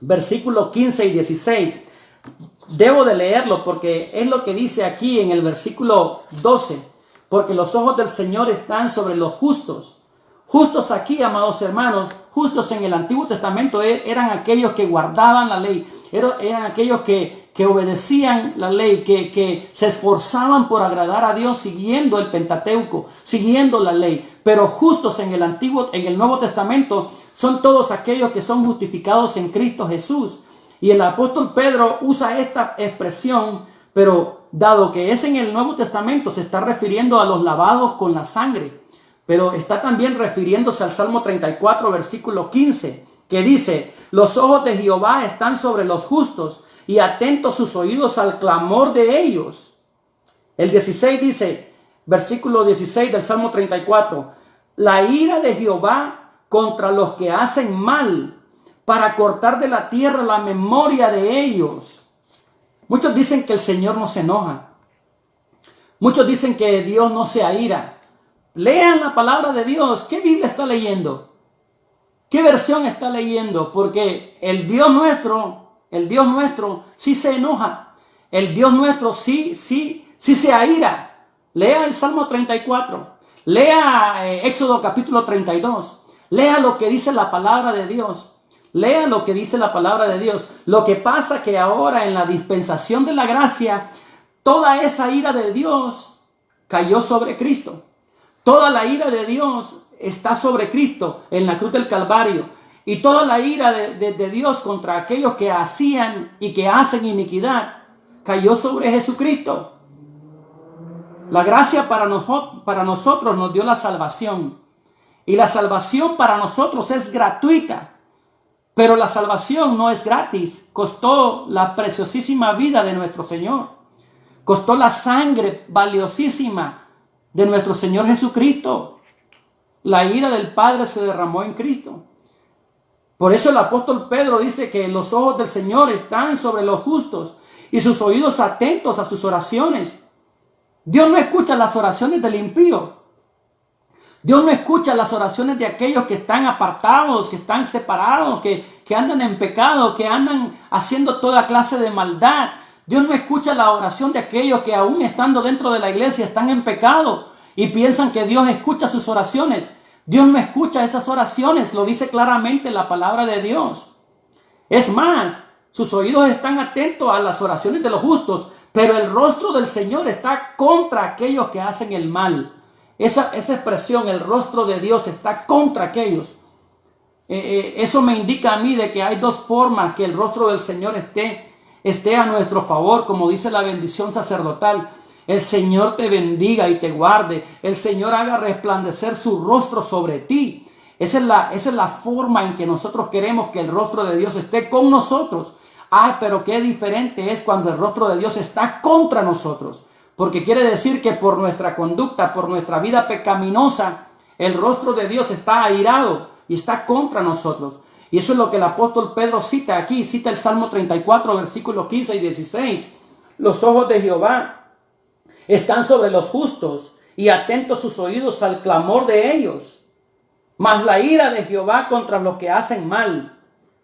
versículos 15 y 16. Debo de leerlo porque es lo que dice aquí en el versículo 12. Porque los ojos del Señor están sobre los justos. Justos aquí, amados hermanos, justos en el Antiguo Testamento eran aquellos que guardaban la ley, eran aquellos que obedecían la ley, que se esforzaban por agradar a Dios siguiendo el Pentateuco, siguiendo la ley. Pero justos en el Nuevo Testamento son todos aquellos que son justificados en Cristo Jesús. Y el apóstol Pedro usa esta expresión, pero dado que es en el Nuevo Testamento, se está refiriendo a los lavados con la sangre. Pero está también refiriéndose al Salmo 34, versículo 15, que dice: los ojos de Jehová están sobre los justos y atentos sus oídos al clamor de ellos. El 16 dice, versículo 16 del Salmo 34, la ira de Jehová contra los que hacen mal, para cortar de la tierra la memoria de ellos. Muchos dicen que el Señor no se enoja. Muchos dicen que Dios no se aira. Lean la palabra de Dios. ¿Qué Biblia está leyendo? ¿Qué versión está leyendo? Porque el Dios nuestro sí se enoja. El Dios nuestro sí se aira. Lea el Salmo 34. Lea Éxodo capítulo 32. Lea lo que dice la palabra de Dios. Lea lo que dice la palabra de Dios. Lo que pasa que ahora en la dispensación de la gracia, toda esa ira de Dios cayó sobre Cristo. Toda la ira de Dios está sobre Cristo en la cruz del Calvario. Y toda la ira de Dios contra aquellos que hacían y que hacen iniquidad cayó sobre Jesucristo. La gracia para nosotros nos dio la salvación. Y la salvación para nosotros es gratuita. Pero la salvación no es gratis. Costó la preciosísima vida de nuestro Señor. Costó la sangre valiosísima de nuestro Señor Jesucristo. La ira del Padre se derramó en Cristo. Por eso el apóstol Pedro dice que los ojos del Señor están sobre los justos y sus oídos atentos a sus oraciones. Dios no escucha las oraciones del impío. Dios no escucha las oraciones de aquellos que están apartados, que están separados, que andan en pecado, que andan haciendo toda clase de maldad. Dios no escucha la oración de aquellos que aún estando dentro de la iglesia están en pecado y piensan que Dios escucha sus oraciones. Dios no escucha esas oraciones, lo dice claramente la palabra de Dios. Es más, sus oídos están atentos a las oraciones de los justos, pero el rostro del Señor está contra aquellos que hacen el mal. Esa expresión, el rostro de Dios está contra aquellos. Eso me indica a mí de que hay dos formas que el rostro del Señor esté a nuestro favor, como dice la bendición sacerdotal. El Señor te bendiga y te guarde. El Señor haga resplandecer su rostro sobre ti. Esa es la forma en que nosotros queremos que el rostro de Dios esté con nosotros. Pero qué diferente es cuando el rostro de Dios está contra nosotros. Porque quiere decir que por nuestra conducta, por nuestra vida pecaminosa, el rostro de Dios está airado y está contra nosotros. Y eso es lo que el apóstol Pedro cita aquí. Cita el Salmo 34, versículos 15 y 16. Los ojos de Jehová están sobre los justos y atentos sus oídos al clamor de ellos. Mas la ira de Jehová contra los que hacen mal,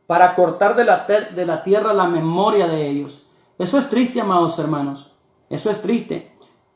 para cortar de la tierra la memoria de ellos. Eso es triste, amados hermanos. Eso es triste.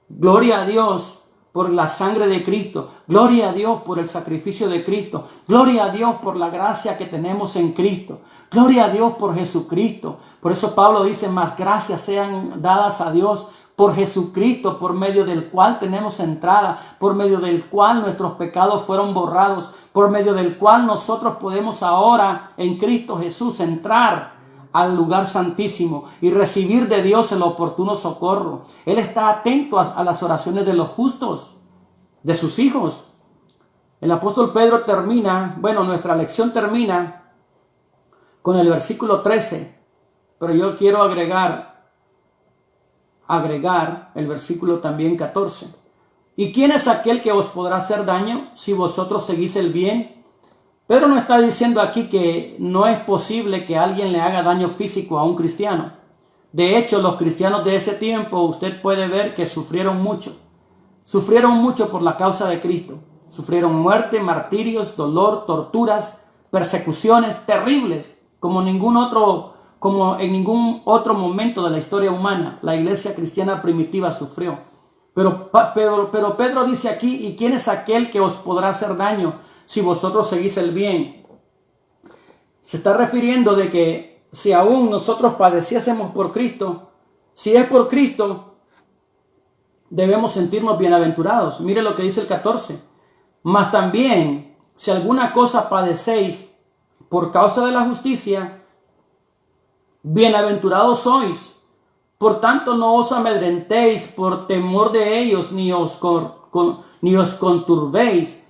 Gloria a Dios por la sangre de Cristo. Gloria a Dios por el sacrificio de Cristo. Gloria a Dios por la gracia que tenemos en Cristo. Gloria a Dios por Jesucristo. Por eso Pablo dice, más gracias sean dadas a Dios por Jesucristo, por medio del cual tenemos entrada, por medio del cual nuestros pecados fueron borrados, por medio del cual nosotros podemos ahora en Cristo Jesús entrar al lugar santísimo y recibir de Dios el oportuno socorro. Él está atento a las oraciones de los justos, de sus hijos. El apóstol Pedro nuestra lección termina con el versículo 13, pero yo quiero agregar el versículo también 14. ¿Y quién es aquel que os podrá hacer daño si vosotros seguís el bien? Pedro no está diciendo aquí que no es posible que alguien le haga daño físico a un cristiano. De hecho, los cristianos de ese tiempo, usted puede ver que sufrieron mucho. Sufrieron mucho por la causa de Cristo. Sufrieron muerte, martirios, dolor, torturas, persecuciones terribles, como en ningún otro momento de la historia humana la iglesia cristiana primitiva sufrió. Pero Pedro dice aquí, ¿y quién es aquel que os podrá hacer daño si vosotros seguís el bien? Se está refiriendo de que si aún nosotros padeciésemos por Cristo, si es por Cristo, debemos sentirnos bienaventurados. Mire lo que dice el 14. Mas también, si alguna cosa padecéis por causa de la justicia, bienaventurados sois. Por tanto, no os amedrentéis por temor de ellos, ni os conturbéis.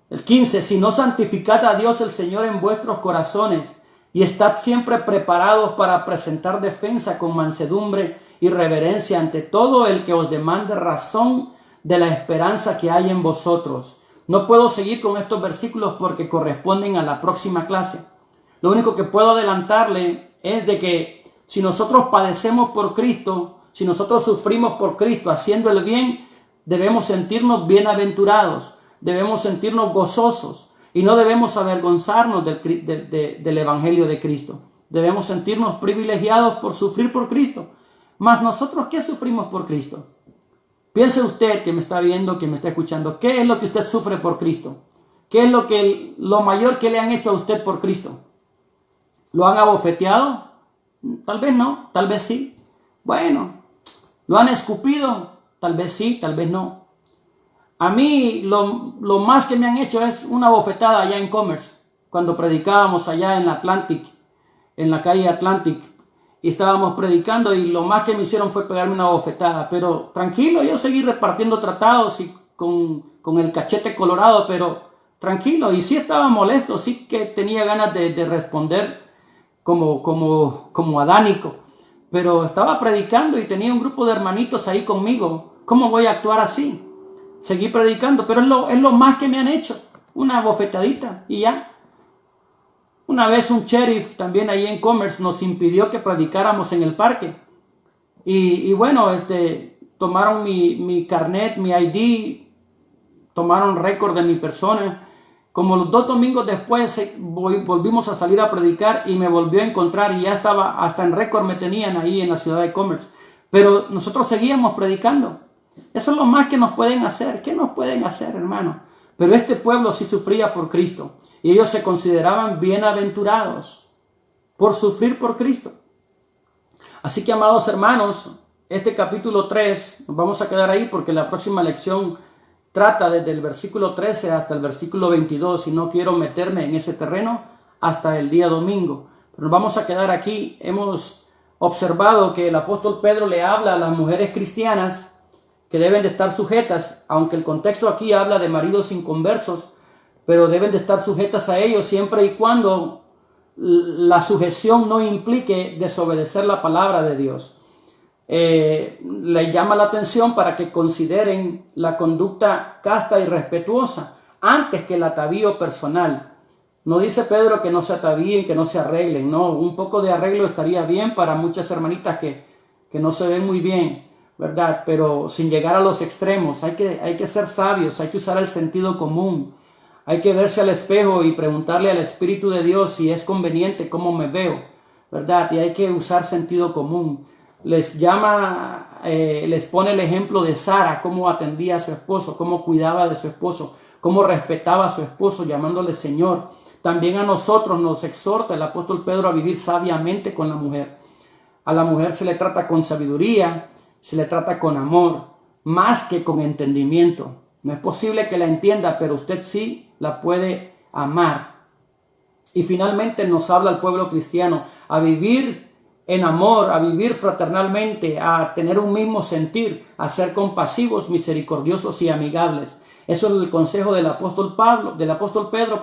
El 15. Sino santificad a Dios el Señor en vuestros corazones, y estad siempre preparados para presentar defensa con mansedumbre y reverencia ante todo el que os demande razón de la esperanza que hay en vosotros. No puedo seguir con estos versículos porque corresponden a la próxima clase. Lo único que puedo adelantarle es de que si nosotros padecemos por Cristo, si nosotros sufrimos por Cristo haciendo el bien, debemos sentirnos bienaventurados, debemos sentirnos gozosos y no debemos avergonzarnos del Evangelio de Cristo. Debemos sentirnos privilegiados por sufrir por Cristo. Mas nosotros, ¿qué sufrimos por Cristo? Piense usted que me está viendo, que me está escuchando, ¿qué es lo que usted sufre por Cristo? ¿Qué es lo mayor que le han hecho a usted por Cristo? ¿Lo han abofeteado? Tal vez no, tal vez sí. Bueno, ¿lo han escupido? Tal vez sí, tal vez no. A mí lo más que me han hecho es una bofetada allá en Commerce, cuando predicábamos allá en Atlantic, en la calle Atlantic, y estábamos predicando y lo más que me hicieron fue pegarme una bofetada. Pero tranquilo, yo seguí repartiendo tratados y con el cachete colorado, pero tranquilo. Y sí estaba molesto, sí que tenía ganas de responder como adánico, pero estaba predicando y tenía un grupo de hermanitos ahí conmigo. ¿Cómo voy a actuar así? Seguí predicando, pero es lo más que me han hecho, una bofetadita y ya. Una vez un sheriff también ahí en Commerce nos impidió que predicáramos en el parque y bueno, tomaron mi carnet, mi ID, tomaron récord de mi persona. Como los 2 domingos después volvimos a salir a predicar y me volvió a encontrar y ya estaba, hasta en récord me tenían ahí en la ciudad de Commerce. Pero nosotros seguíamos predicando. Eso es lo más que nos pueden hacer. ¿Qué nos pueden hacer, hermano? Pero este pueblo sí sufría por Cristo y ellos se consideraban bienaventurados por sufrir por Cristo. Así que, amados hermanos, este capítulo 3, nos vamos a quedar ahí porque la próxima lección trata desde el versículo 13 hasta el versículo 22 y no quiero meterme en ese terreno hasta el día domingo. Pero nos vamos a quedar aquí. Hemos observado que el apóstol Pedro le habla a las mujeres cristianas que deben de estar sujetas, aunque el contexto aquí habla de maridos inconversos, pero deben de estar sujetas a ellos siempre y cuando la sujeción no implique desobedecer la palabra de Dios. Le llama la atención para que consideren la conducta casta y respetuosa antes que el atavío personal. No dice Pedro que no se atavíen, que no se arreglen, no, un poco de arreglo estaría bien para muchas hermanitas que no se ven muy bien, ¿verdad? Pero sin llegar a los extremos. Hay que ser sabios, hay que usar el sentido común, hay que verse al espejo y preguntarle al Espíritu de Dios si es conveniente cómo me veo, ¿verdad? Y hay que usar sentido común. Les pone el ejemplo de Sara, cómo atendía a su esposo, cómo cuidaba de su esposo, cómo respetaba a su esposo, llamándole Señor. También a nosotros nos exhorta el apóstol Pedro a vivir sabiamente con la mujer. A la mujer se le trata con sabiduría, se le trata con amor, más que con entendimiento. No es posible que la entienda, pero usted sí la puede amar. Y finalmente nos habla el pueblo cristiano a vivir en amor, a vivir fraternalmente, a tener un mismo sentir, a ser compasivos, misericordiosos y amigables. Eso es el consejo del apóstol Pedro.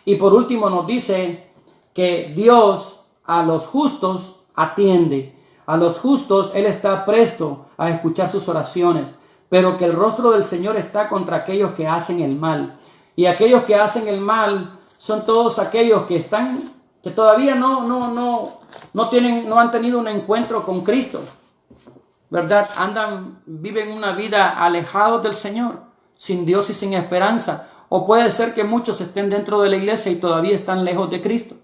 Y por último nos dice que Dios a los justos atiende. A los justos Él está presto a escuchar sus oraciones, pero que el rostro del Señor está contra aquellos que hacen el mal. Y aquellos que hacen el mal son todos aquellos que todavía no han tenido un encuentro con Cristo, ¿verdad? Viven una vida alejados del Señor, sin Dios y sin esperanza. O puede ser que muchos estén dentro de la iglesia y todavía están lejos de Cristo.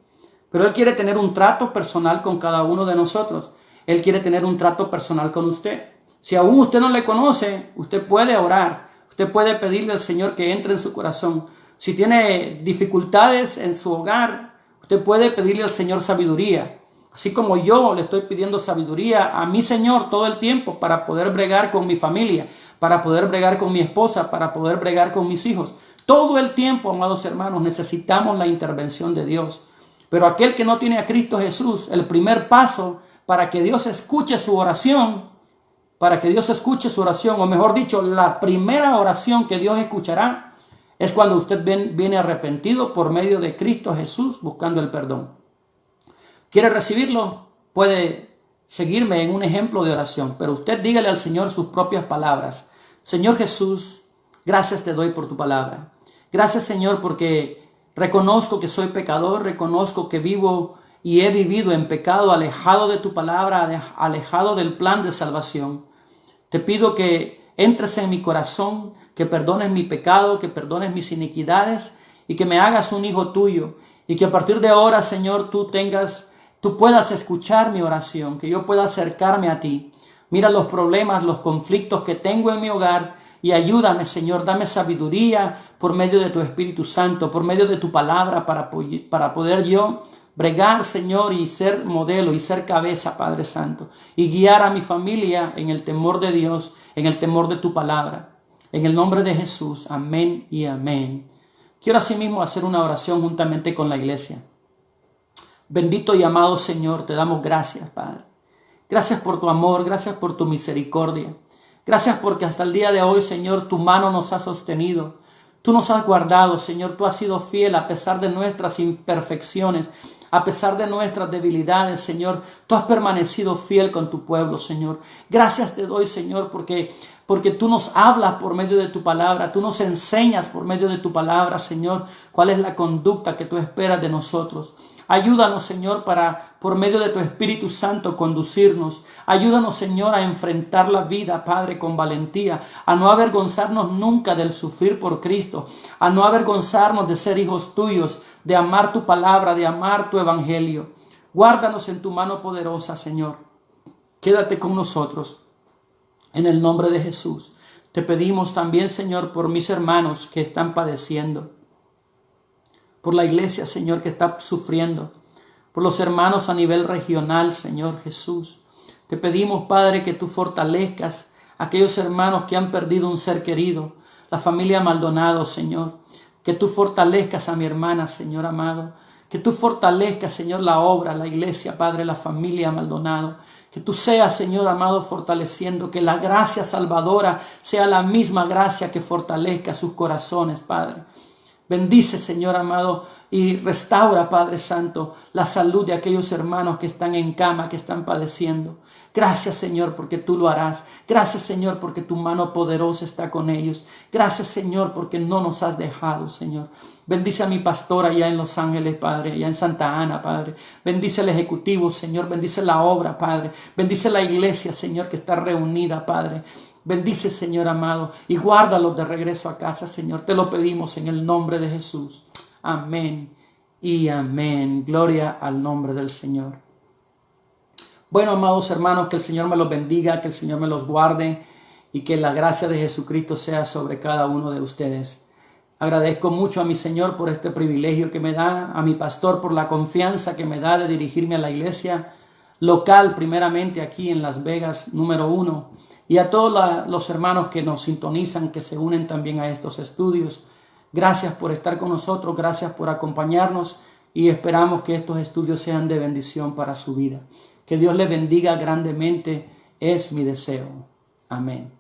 Pero Él quiere tener un trato personal con cada uno de nosotros. Él quiere tener un trato personal con usted. Si aún usted no le conoce, usted puede orar. Usted puede pedirle al Señor que entre en su corazón. Si tiene dificultades en su hogar, usted puede pedirle al Señor sabiduría. Así como yo le estoy pidiendo sabiduría a mi Señor todo el tiempo para poder bregar con mi familia, para poder bregar con mi esposa, para poder bregar con mis hijos. Todo el tiempo, amados hermanos, necesitamos la intervención de Dios. Pero aquel que no tiene a Cristo Jesús, el primer paso para que Dios escuche su oración, o mejor dicho, la primera oración que Dios escuchará, es cuando usted viene arrepentido por medio de Cristo Jesús buscando el perdón. ¿Quiere recibirlo? Puede seguirme en un ejemplo de oración, pero usted dígale al Señor sus propias palabras. Señor Jesús, gracias te doy por tu palabra. Gracias, Señor, porque reconozco que soy pecador, reconozco que vivo y he vivido en pecado, alejado de tu palabra, alejado del plan de salvación. Te pido que entres en mi corazón, que perdones mi pecado, que perdones mis iniquidades y que me hagas un hijo tuyo. Y que a partir de ahora, Señor, tú puedas escuchar mi oración, que yo pueda acercarme a ti. Mira los problemas, los conflictos que tengo en mi hogar y ayúdame, Señor, dame sabiduría por medio de tu Espíritu Santo, por medio de tu palabra para poder yo bregar, Señor, y ser modelo y ser cabeza, Padre Santo, y guiar a mi familia en el temor de Dios, en el temor de tu palabra. En el nombre de Jesús, amén y amén. Quiero asimismo hacer una oración juntamente con la iglesia. Bendito y amado Señor, te damos gracias, Padre. Gracias por tu amor, gracias por tu misericordia. Gracias porque hasta el día de hoy, Señor, tu mano nos ha sostenido. Tú nos has guardado, Señor, tú has sido fiel a pesar de nuestras imperfecciones, a pesar de nuestras debilidades, Señor. Tú has permanecido fiel con tu pueblo, Señor. Gracias te doy, Señor, porque tú nos hablas por medio de tu palabra, tú nos enseñas por medio de tu palabra, Señor, cuál es la conducta que tú esperas de nosotros. Ayúdanos, Señor, para por medio de tu Espíritu Santo conducirnos. Ayúdanos, Señor, a enfrentar la vida, Padre, con valentía, a no avergonzarnos nunca del sufrir por Cristo, a no avergonzarnos de ser hijos tuyos, de amar tu palabra, de amar tu evangelio. Guárdanos en tu mano poderosa, Señor. Quédate con nosotros. En el nombre de Jesús. Te pedimos también, Señor, por mis hermanos que están padeciendo. Por la iglesia, Señor, que está sufriendo. Por los hermanos a nivel regional, Señor Jesús. Te pedimos, Padre, que tú fortalezcas a aquellos hermanos que han perdido un ser querido. La familia Maldonado, Señor. Que tú fortalezcas a mi hermana, Señor amado. Que tú fortalezcas, Señor, la obra, la iglesia, Padre, la familia Maldonado. Que tú seas, Señor amado, fortaleciendo, que la gracia salvadora sea la misma gracia que fortalezca sus corazones, Padre. Bendice, Señor amado, y restaura, Padre Santo, la salud de aquellos hermanos que están en cama, que están padeciendo. Gracias, Señor, porque tú lo harás. Gracias, Señor, porque tu mano poderosa está con ellos. Gracias, Señor, porque no nos has dejado, Señor. Bendice a mi pastor allá en Los Ángeles, Padre, allá en Santa Ana, Padre. Bendice el ejecutivo, Señor. Bendice la obra, Padre. Bendice la iglesia, Señor, que está reunida, Padre. Bendice, Señor amado, y guárdalos de regreso a casa, Señor. Te lo pedimos en el nombre de Jesús. Amén y amén. Gloria al nombre del Señor. Bueno, amados hermanos, que el Señor me los bendiga, que el Señor me los guarde y que la gracia de Jesucristo sea sobre cada uno de ustedes. Agradezco mucho a mi Señor por este privilegio que me da, a mi pastor por la confianza que me da de dirigirme a la iglesia local, primeramente aquí en Las Vegas, número 1, y a todos los hermanos que nos sintonizan, que se unen también a estos estudios. Gracias por estar con nosotros, gracias por acompañarnos y esperamos que estos estudios sean de bendición para su vida. Que Dios les bendiga grandemente, es mi deseo. Amén.